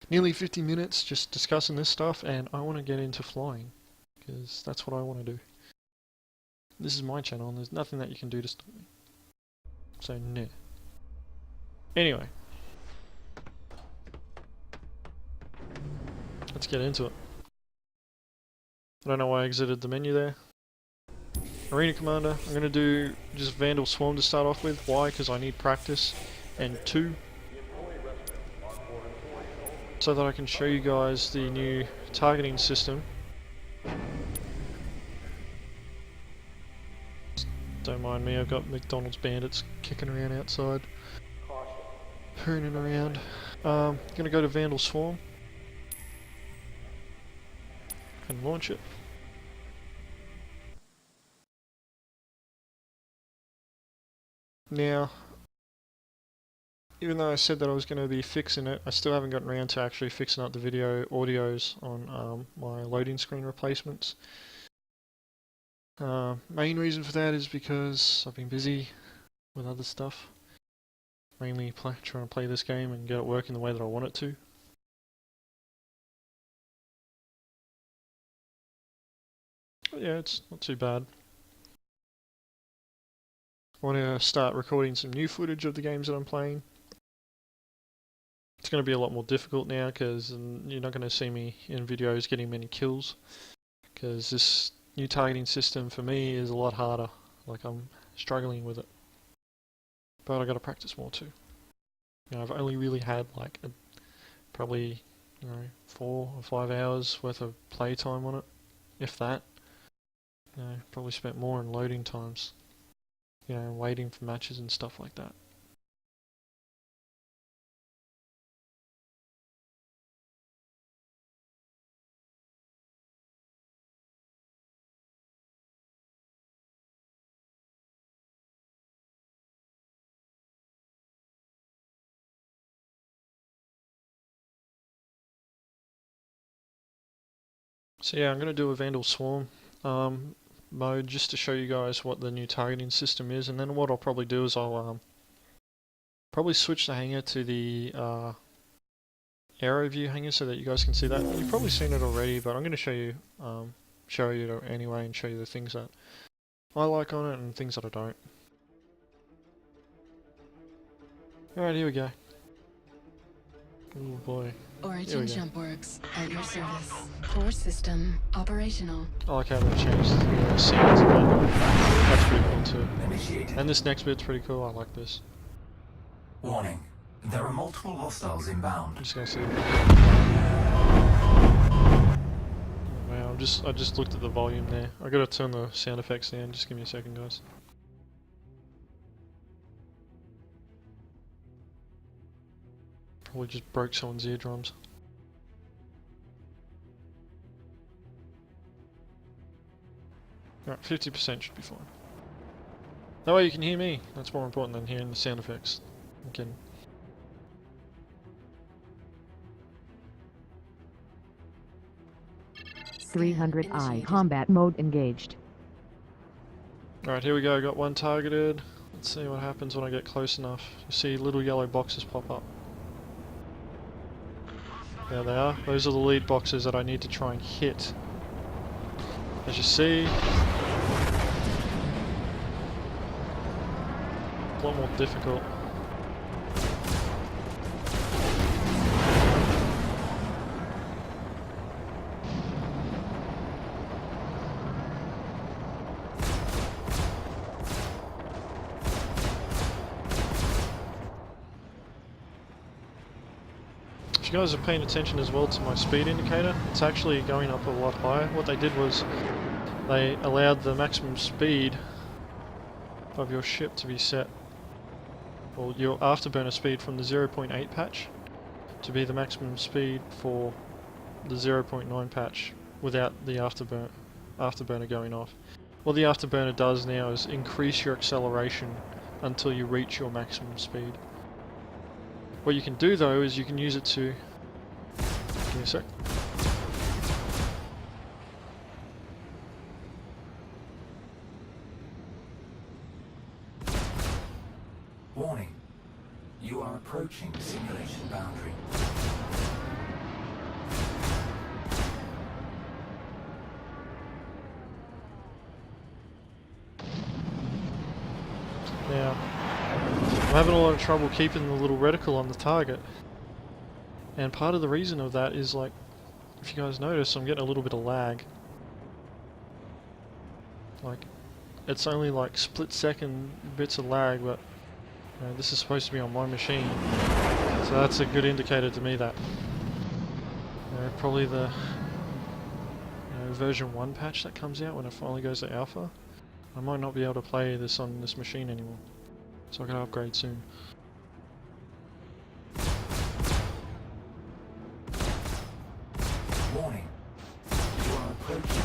nearly 50 minutes just discussing this stuff, and I want to get into flying because that's what I want to do. This is my channel and there's nothing that you can do to stop me. So, nah. Anyway. Let's get into it. I don't know why I exited the menu there. Arena Commander, I'm going to do just Vandal Swarm to start off with. Why? Because I need practice. And 2, so that I can show you guys the new targeting system. Don't mind me, I've got McDonald's bandits kicking around outside. Hooning around. I'm going to go to Vandal Swarm. And launch it. Now, even though I said that I was going to be fixing it, I still haven't gotten around to actually fixing up the video audios on my loading screen replacements. Main reason for that is because I've been busy with other stuff. Mainly trying to play this game and get it working the way that I want it to. But yeah, it's not too bad. I want to start recording some new footage of the games that I'm playing. It's going to be a lot more difficult now because you're not going to see me in videos getting many kills, because this new targeting system for me is a lot harder. Like, I'm struggling with it. But I got to practice more too. You know, I've only really had like probably, you know, 4 or 5 hours worth of playtime on it, if that. You know, probably spent more in loading times, you know, waiting for matches and stuff like that. So yeah, I'm going to do a Vandal Swarm mode just to show you guys what the new targeting system is, and then what I'll probably do is I'll probably switch the hanger to the Aero View hanger so that you guys can see that. You've probably seen it already, but I'm going to show you it anyway and show you the things that I like on it and things that I don't. Alright, here we go. Oh boy. Origin Jump Works at your service. Core system operational. I like how they changed the scenes a bit. That's pretty cool too. Initiated. And this next bit's pretty cool, I like this. Warning. There are multiple hostiles inbound. I'm just gonna see. Oh man, I just looked at the volume there. I gotta turn the sound effects down, just give me a second guys. Probably just broke someone's eardrums. Alright, 50% should be fine. That way you can hear me. That's more important than hearing the sound effects. I'm kidding. Scan 300i initiated. combat mode engaged. Alright, here we go, got one targeted. Let's see what happens when I get close enough. You see little yellow boxes pop up. There they are. Those are the lead boxes that I need to try and hit. As you see, a lot more difficult. If you guys are paying attention as well to my speed indicator, it's actually going up a lot higher. What they did was they allowed the maximum speed of your ship to be set, or your afterburner speed from the 0.8 patch to be the maximum speed for the 0.9 patch without the afterburner going off. What the afterburner does now is increase your acceleration until you reach your maximum speed. What you can do though is you can use it to... Give me a sec. Warning. You are approaching simulation boundary. Now, I'm having a lot of trouble keeping the little reticle on the target. And part of the reason of that is, like, if you guys notice, I'm getting a little bit of lag. Like, it's only like split second bits of lag, but you know, this is supposed to be on my machine. So that's a good indicator to me that probably the version 1 patch that comes out when it finally goes to alpha, I might not be able to play this on this machine anymore. So I gotta upgrade soon. Warning. You are approaching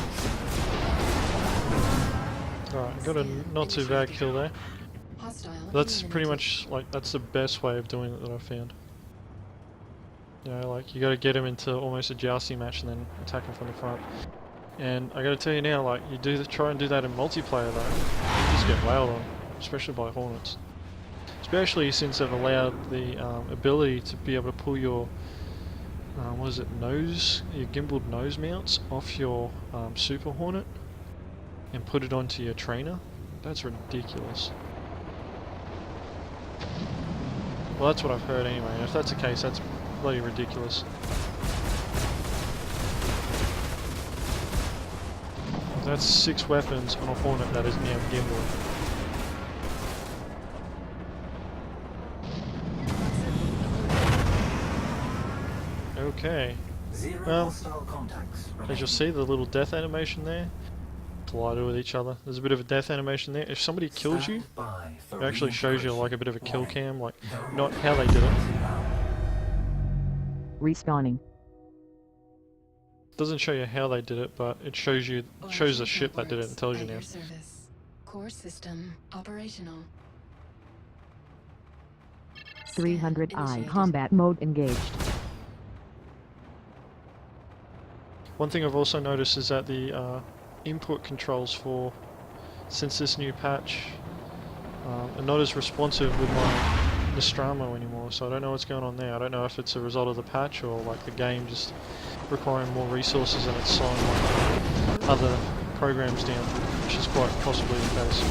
Alright, got a not too bad kill there. Hostile That's pretty eliminated. much, like, that's the best way of doing it that I've found. You know, like, you gotta get him into almost a jousting match and then attack him from the front. And I gotta tell you now, like, you do try and do that in multiplayer though, you just get wailed on, especially by Hornets. Especially since they've allowed the ability to be able to pull your, what is it, your gimbaled nose mounts off your Super Hornet and put it onto your trainer. That's ridiculous. Well, that's what I've heard anyway, and if that's the case, that's bloody ridiculous. That's 6 weapons on a Hornet that is now gimbaled. Okay. Zero Well, hostile contacts as you'll see, the little death animation there collided with each other. There's a bit of a death animation there. If somebody kills you, it actually shows you like a bit of a kill cam, like not how they did it. Respawning. Doesn't show you how they did it, but it shows you the ship that did it and tells you At now. your service. Core system operational. 300i combat mode engaged. One thing I've also noticed is that the input controls for, since this new patch, are not as responsive with my Nostromo anymore, so I don't know what's going on there. I don't know if it's a result of the patch or like the game just requiring more resources and it's slowing like other programs down, which is quite possibly the case.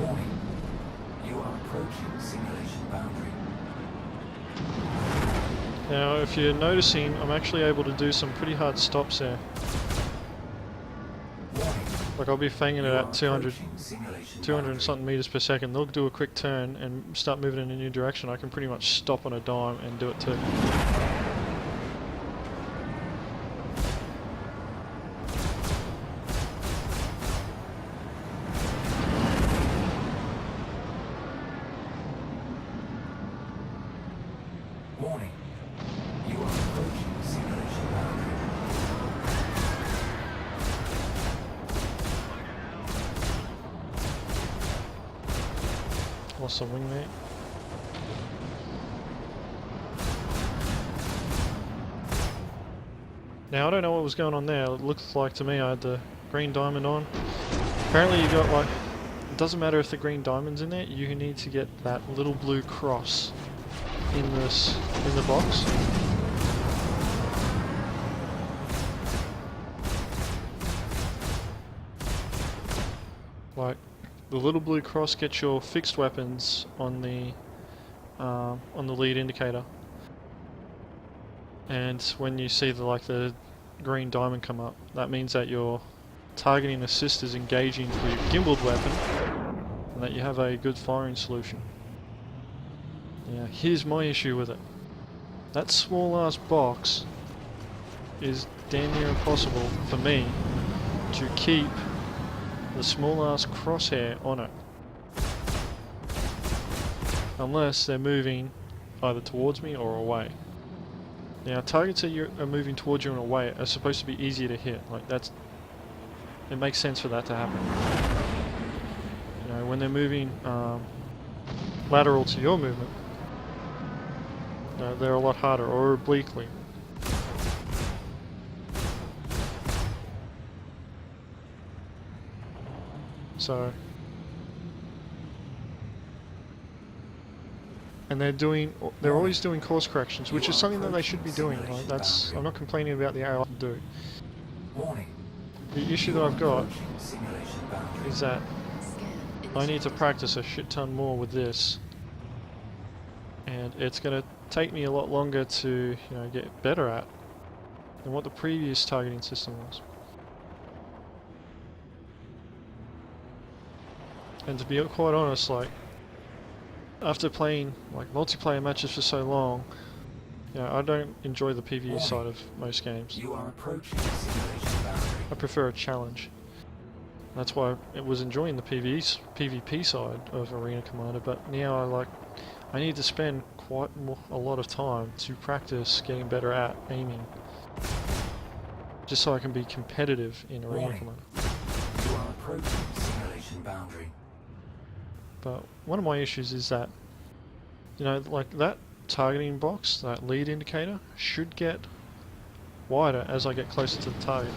Warning. You are approaching simulation boundary. Now, if you're noticing, I'm actually able to do some pretty hard stops there. Warning. Like I'll be fanging it You at are 200 approaching simulation 200 and boundary. something meters per second. They'll do a quick turn and start moving in a new direction. I can pretty much stop on a dime and do it too. Warning. You are approaching simulation boundary. Lost a wingmate. Now I don't know what was going on there. It looked like to me I had the green diamond on. Apparently you got like, it doesn't matter if the green diamond's in there, you need to get that little blue cross in the box. Like, the little blue cross gets your fixed weapons on the lead indicator, and when you see the green diamond come up, that means that your targeting assist is engaging for your gimbaled weapon, and that you have a good firing solution. Now, here's my issue with it. That small ass box is damn near impossible for me to keep the small ass crosshair on it, unless they're moving either towards me or away. Now, targets that are moving towards you and away are supposed to be easier to hit. Like, it makes sense for that to happen. You know, when they're moving lateral to your movement, they're a lot harder, or obliquely. So, and they're always doing course corrections, which is something that they should be doing. Like, I'm not complaining about the AI to do. The issue that I've got is that I need to practice a shit ton more with this, and it's going to take me a lot longer to, get better at than what the previous targeting system was. And to be quite honest, like, after playing multiplayer matches for so long, I don't enjoy the PvE side of most games. You are approaching the simulation boundary. I prefer a challenge. That's why I was enjoying the PvP side of Arena Commander, but now I need to spend a lot of time to practice getting better at aiming, just so I can be competitive in Arena Commander. You are approaching the simulation boundary. But one of my issues is that, that targeting box, that lead indicator, should get wider as I get closer to the target.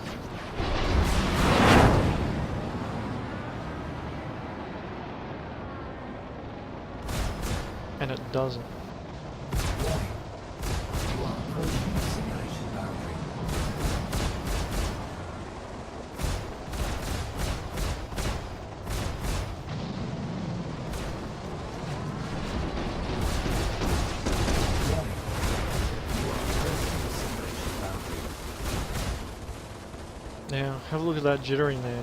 And it doesn't. You are approaching the simulation boundary. Now, have a look at that jittering there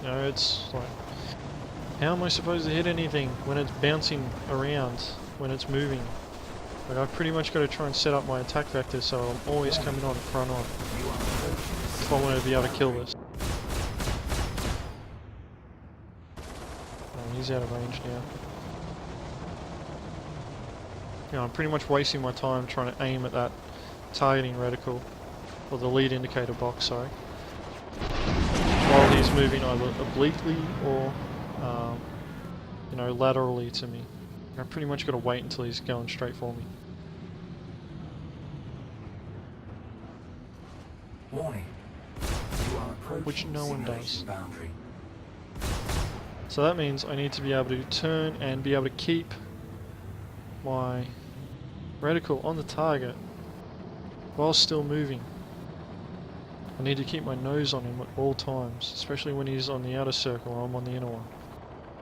now. It's like, how am I supposed to hit anything when it's bouncing around, when it's moving? Like, I've pretty much got to try and set up my attack vector so I'm always coming on front on if I want to be able to kill this. Oh, he's out of range now. I'm pretty much wasting my time trying to aim at that targeting reticle, or the lead indicator box, sorry, while he's moving either obliquely or laterally to me. I pretty much got to wait until he's going straight for me. Warning. You are approaching Which no one does. simulation boundary. So that means I need to be able to turn and be able to keep my reticle on the target while still moving. I need to keep my nose on him at all times, especially when he's on the outer circle and I'm on the inner one.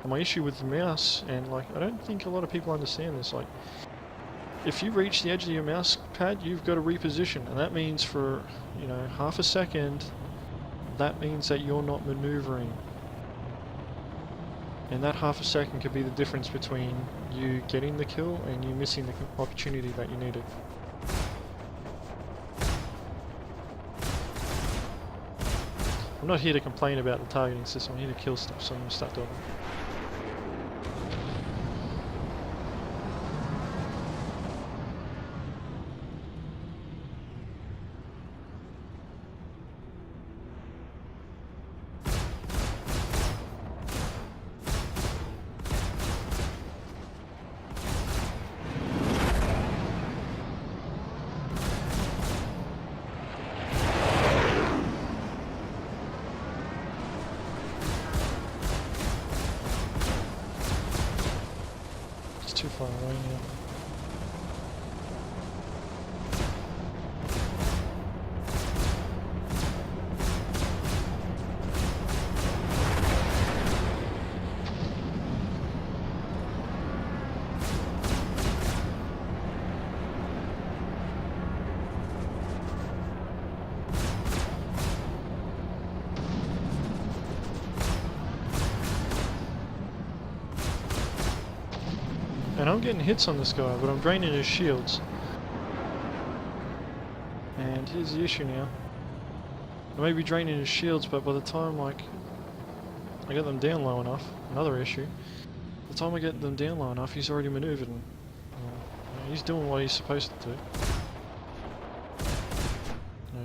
And my issue with the mouse, and I don't think a lot of people understand this, if you reach the edge of your mouse pad, you've got to reposition, and that means for, half a second, that means that you're not maneuvering. And that half a second could be the difference between you getting the kill and you missing the opportunity that you needed. I'm not here to complain about the targeting system, I'm here to kill stuff, so I'm going to start doing it. far away now. And I'm getting hits on this guy, but I'm draining his shields. And here's the issue now. I may be draining his shields, but by the time like I get them down low enough, another issue. By the time I get them down low enough, he's already manoeuvred and he's doing what he's supposed to do.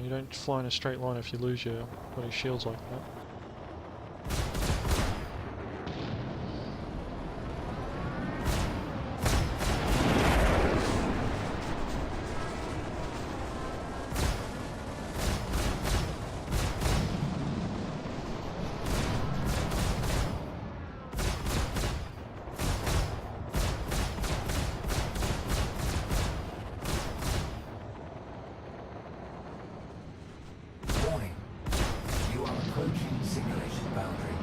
You don't fly in a straight line if you lose your bloody shields like that. Warning. You are approaching simulation boundary.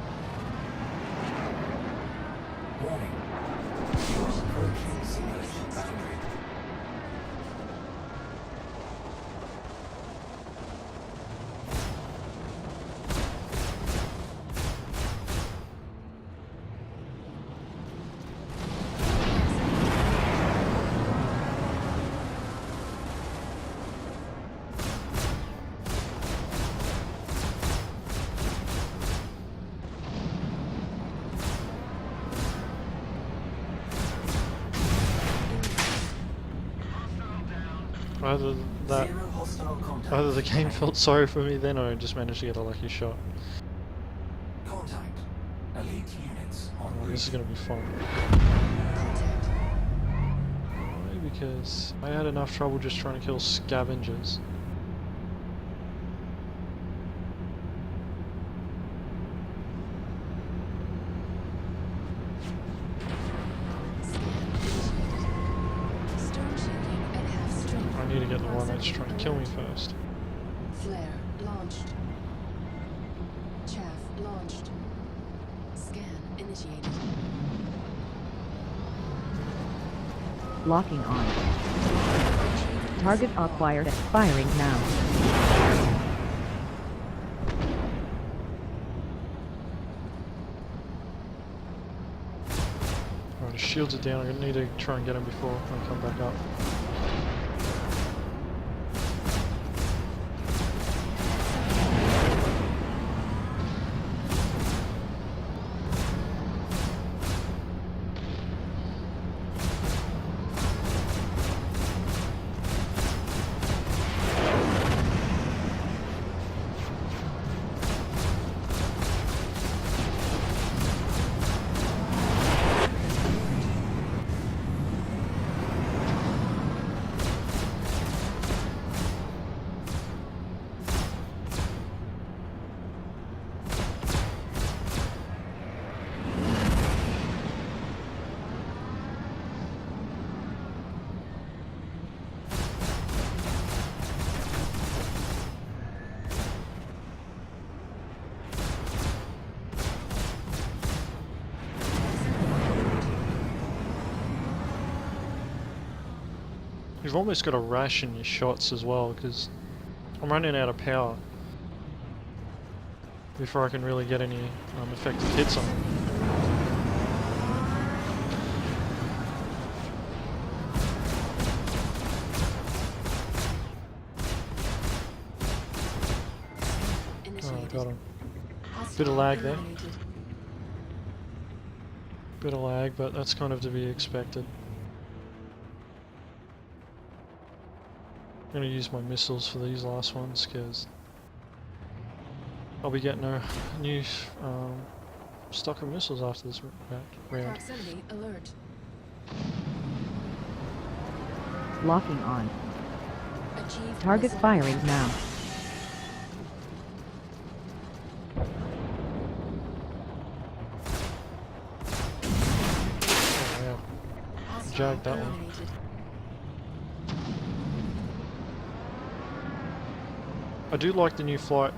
Warning. You are approaching simulation boundary. Either that, Zero hostile contact. either the game felt sorry for me then, or I just managed to get a lucky shot. Contact. Elite units en Oh, this is route. gonna be fun. Contact. Why? Because I had enough trouble just trying to kill scavengers. Storm shielding at half strength. I need to get the one that's trying to kill me first. Flare launched. Chaff launched. Scan initiated. Locking on. Target acquired. Firing now. Alright, his shields are down. I need to try and get him before I come back up. You've almost got to ration your shots as well, because I'm running out of power before I can really get any effective hits on him. Oh, Initiated. got him. Hostile Bit of lag there. eliminated. Bit of lag, but that's kind of to be expected. I'm going to use my missiles for these last ones, because I'll be getting a new stock of missiles after this round. Proximity alert. Locking on. Achieved Target missile firing launch. now. Oh, wow. Hostile jagged that one. eliminated. I do like the new flight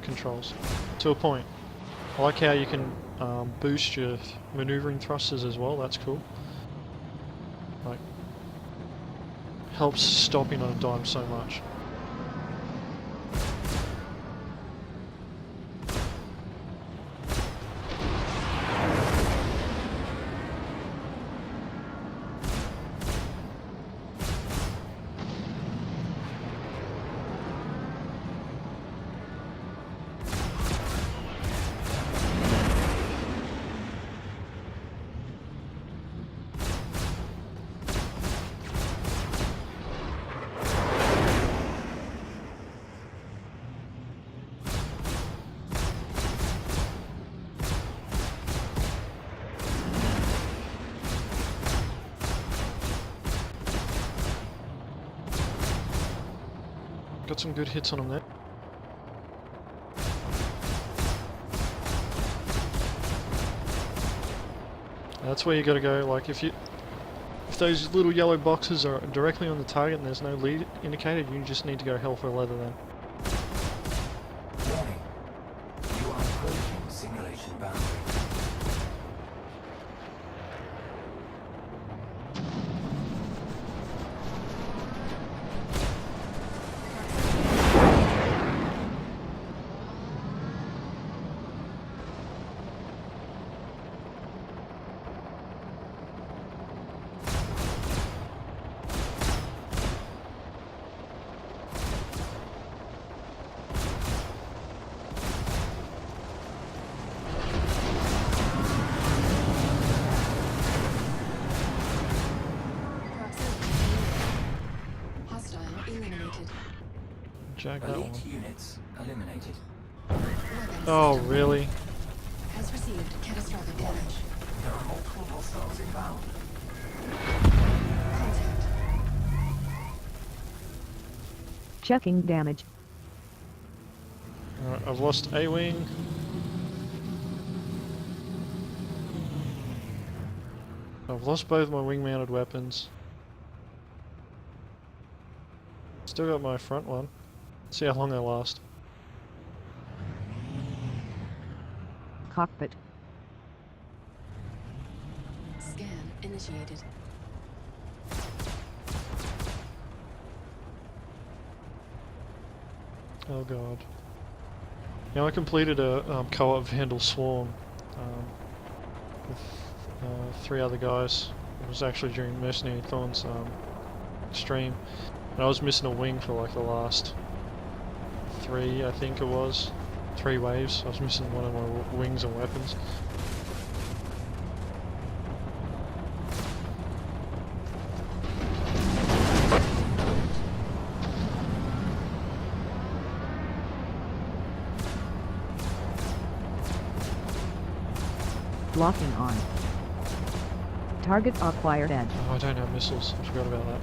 controls, to a point. I like how you can boost your maneuvering thrusters as well, that's cool. Like, helps stopping on a dime so much. Got some good hits on him there. That's where you gotta go, like if those little yellow boxes are directly on the target and there's no lead indicated, you just need to go hell for leather then. Warning. You are approaching simulation boundary. Hostile eliminated. Jag that one. Elite units eliminated. Weapons Oh, system really? has received catastrophic damage. There are multiple hostiles inbound. Contact. Checking damage. Alright, I've lost a wing. I've lost both my wing-mounted weapons. Still got my front one. See how long they last. Cockpit. Scan initiated. Oh god. Now I completed a co-op Vandal Swarm with 3 other guys. It was actually during Mercenary Thorn's stream. And I was missing a wing for like the last 3, I think it was. 3 waves. I was missing one of my wings and weapons. Locking on. Target acquired edge. Oh, I don't have missiles. I forgot about that.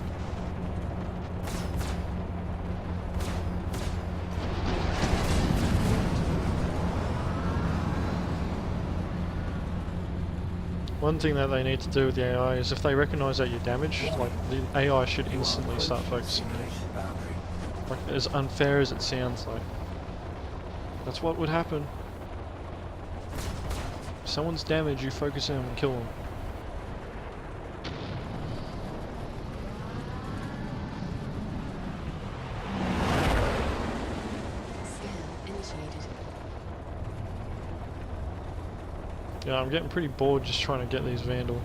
One thing that they need to do with the AI is if they recognise that you're damaged, like the AI should instantly start focusing on you. Simulation boundary. Like, as unfair as it sounds, like, that's what would happen. If someone's damaged, you focus on them and kill them. Scan initiated. Yeah, I'm getting pretty bored just trying to get these Vandal.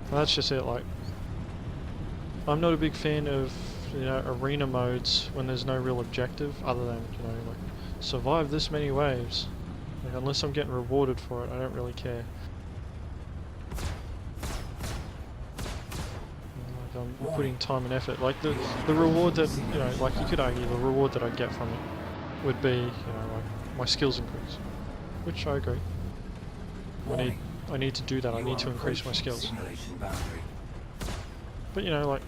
Well, that's just it, like, I'm not a big fan of, you know, arena modes when there's no real objective other than, you know, like, survive this many waves. Like, unless I'm getting rewarded for it, I don't really care. Like, I'm putting time and effort. Like, the reward that, you know, like, you could argue the reward that I get from it would be, you know, like, my skills increase. Which I agree. Warning. I need to do that, I You need are to increase my approaching skills. Simulation boundary. But you know, like,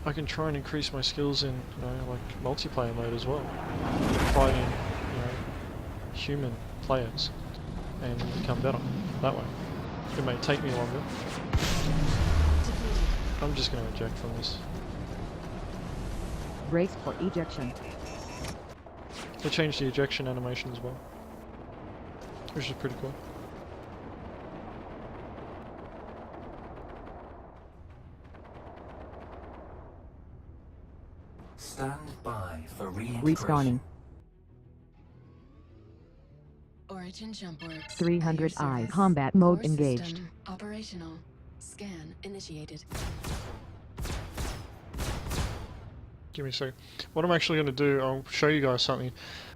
I can try and increase my skills in, you know, like, multiplayer mode as well. Fighting human players and become better that way. It may take me longer. I'm just going to eject from this. Brace for ejection. They changed the ejection animation as well, which is pretty cool. Stand by for reintegration. Respawning. Origin jump works. 300 At your I. service. Combat mode Core engaged. system operational. Scan initiated. Give me a sec. What I'm actually going to do, I'll show you guys something.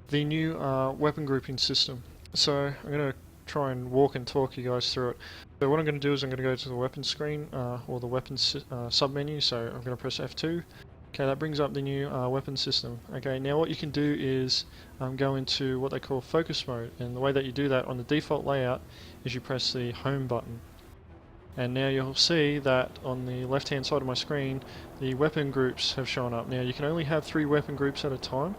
The new weapon grouping system. So I'm going to try and walk and talk you guys through it. So what I'm going to do is I'm going to go to the weapon screen, or the weapons sub-menu, so I'm going to press F2. Okay, that brings up the new weapon system. Okay, now what you can do is go into what they call focus mode, and the way that you do that on the default layout is you press the home button. And now you'll see that on the left hand side of my screen the weapon groups have shown up. Now you can only have 3 weapon groups at a time.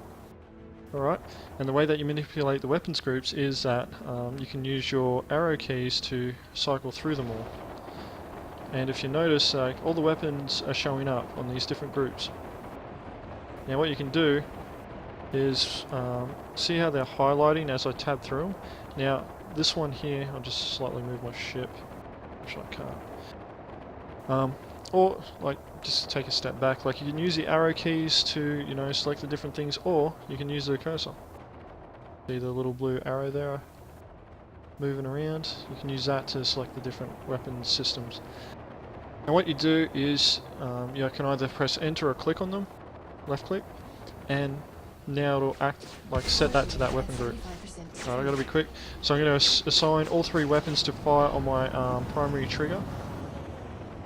Alright, and the way that you manipulate the weapons groups is that you can use your arrow keys to cycle through them all. And if you notice, all the weapons are showing up on these different groups. Now what you can do is see how they're highlighting as I tab through them. Now this one here, I'll just slightly move my ship. Actually I can't. Or like just take a step back. Like you can use the arrow keys to, you know, select the different things, or you can use the cursor. See the little blue arrow there moving around? You can use that to select the different weapon systems. And what you do is you can either press enter or click on them, left click, and now it'll act like set that to that weapon group. Alright, I gotta be quick. So I'm going to assign all 3 weapons to fire on my primary trigger.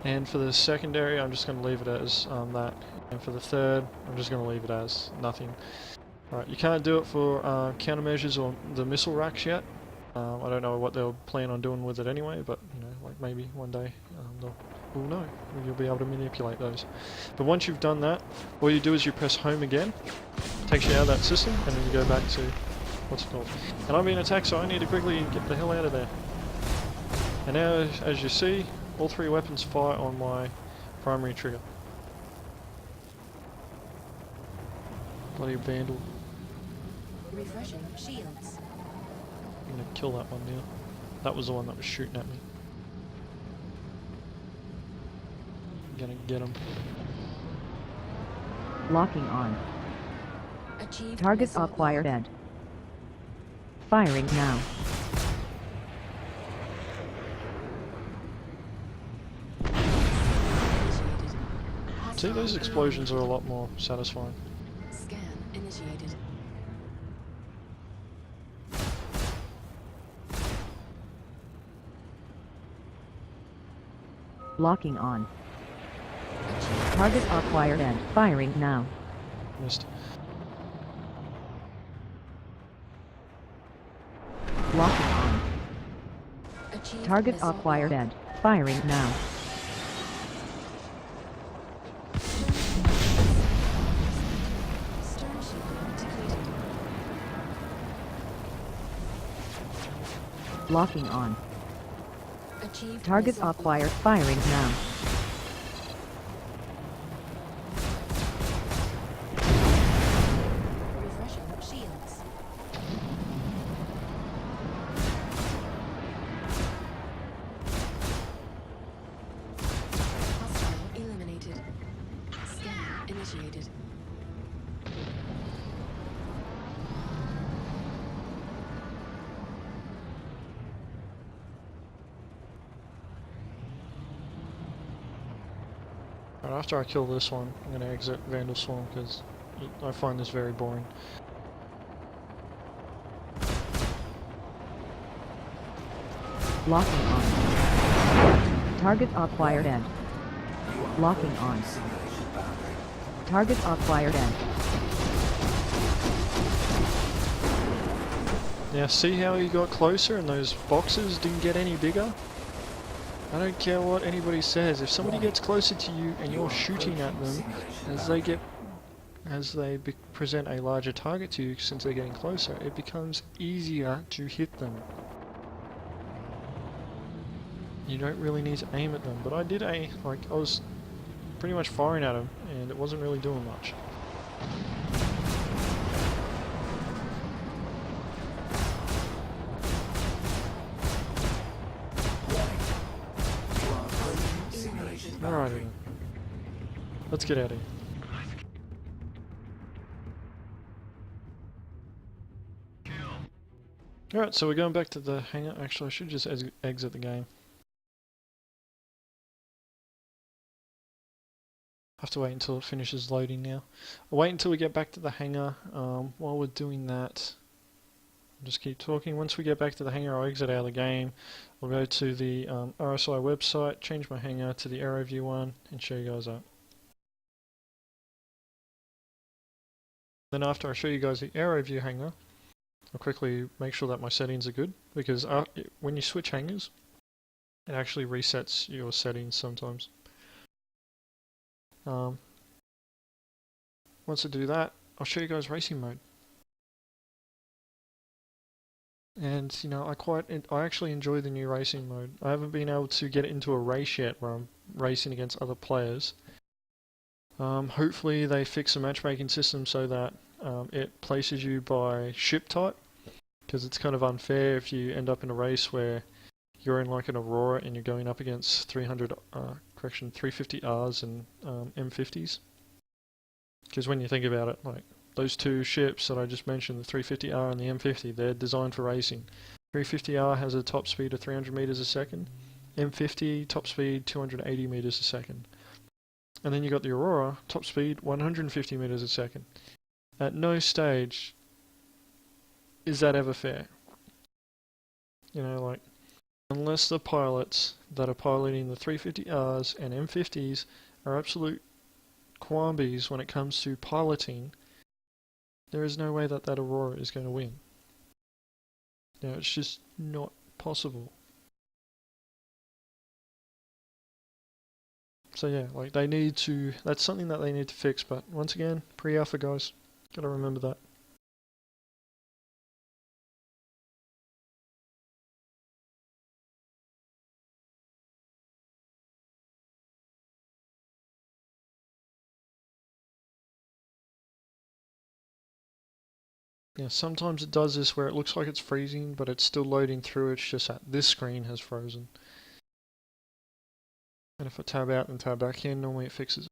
And for the secondary, I'm just going to leave it as that. And for the third, I'm just going to leave it as nothing. Alright, you can't do it for countermeasures or the missile racks yet. I don't know what they'll plan on doing with it anyway, but you know, like maybe one day we'll know. You'll be able to manipulate those. But once you've done that, all you do is you press home again. Takes you out of that system, and then you go back to what's it called. And I'm being attacked, so I need to quickly get the hell out of there. And now, as you see, all 3 weapons fire on my primary trigger. Bloody vandal. Refreshing shields. I'm gonna kill that one now. That was the one that was shooting at me. I'm gonna get him. Locking on. Achieved Target missile acquired lock. end. Firing now. Initiated. See, those Hostile explosions are a eliminated. lot more satisfying. Scan initiated. Locking on. Achieved Target missile acquired end. Firing now. Missed. Locking on. Achieved Target missile acquired lock. end. Firing now. Stern shield depleted. Locking on. Achieved Target missile acquired. lock. Firing now. Refreshing shields. Hostile eliminated. Scan initiated. Right, after I kill this one, I'm gonna exit Vandal Swarm because I find this very boring. Locking on. Target acquired end. You are Locking approaching on. simulation boundary. Target acquired end. Now see how he got closer and those boxes didn't get any bigger? I don't care what anybody says, if somebody gets closer to you and you're shooting at them, as they get as they present a larger target to you, since they're getting closer, it becomes easier to hit them. You don't really need to aim at them, but I did I was pretty much firing at them, and it wasn't really doing much. Alrighty then. Let's get out of here. Alright, so we're going back to the hangar. Actually, I should just exit the game. Have to wait until it finishes loading now. I'll wait until we get back to the hangar. While we're doing that, I'll just keep talking. Once we get back to the hangar, I'll exit out of the game. I'll go to the RSI website, change my hangar to the AeroView one, and show you guys that. Then after I show you guys the AeroView hangar, I'll quickly make sure that my settings are good, because when you switch hangars, it actually resets your settings sometimes. Once I do that, I'll show you guys racing mode. And you know, I actually enjoy the new racing mode. I haven't been able to get into a race yet where I'm racing against other players. Hopefully they fix the matchmaking system so that it places you by ship type, because it's kind of unfair if you end up in a race where you're in like an Aurora and you're going up against 350Rs and M50s. Because when you think about it, like those two ships that I just mentioned, the 350R and the M50, they're designed for racing. 350R has a top speed of 300 meters a second. M50 top speed 280 meters a second. And then you got the Aurora, top speed 150 meters a second. At no stage is that ever fair. You know, like, unless the pilots that are piloting the 350Rs and M50s are absolute quambies when it comes to piloting, there is no way that that Aurora is going to win. You know, it's just not possible. So yeah, like they need to, that's something that they need to fix, but once again, pre-alpha guys, gotta remember that. Yeah, sometimes it does this where it looks like it's freezing, but it's still loading through, it's just that this screen has frozen. And if I tab out and tab back in, normally it fixes it.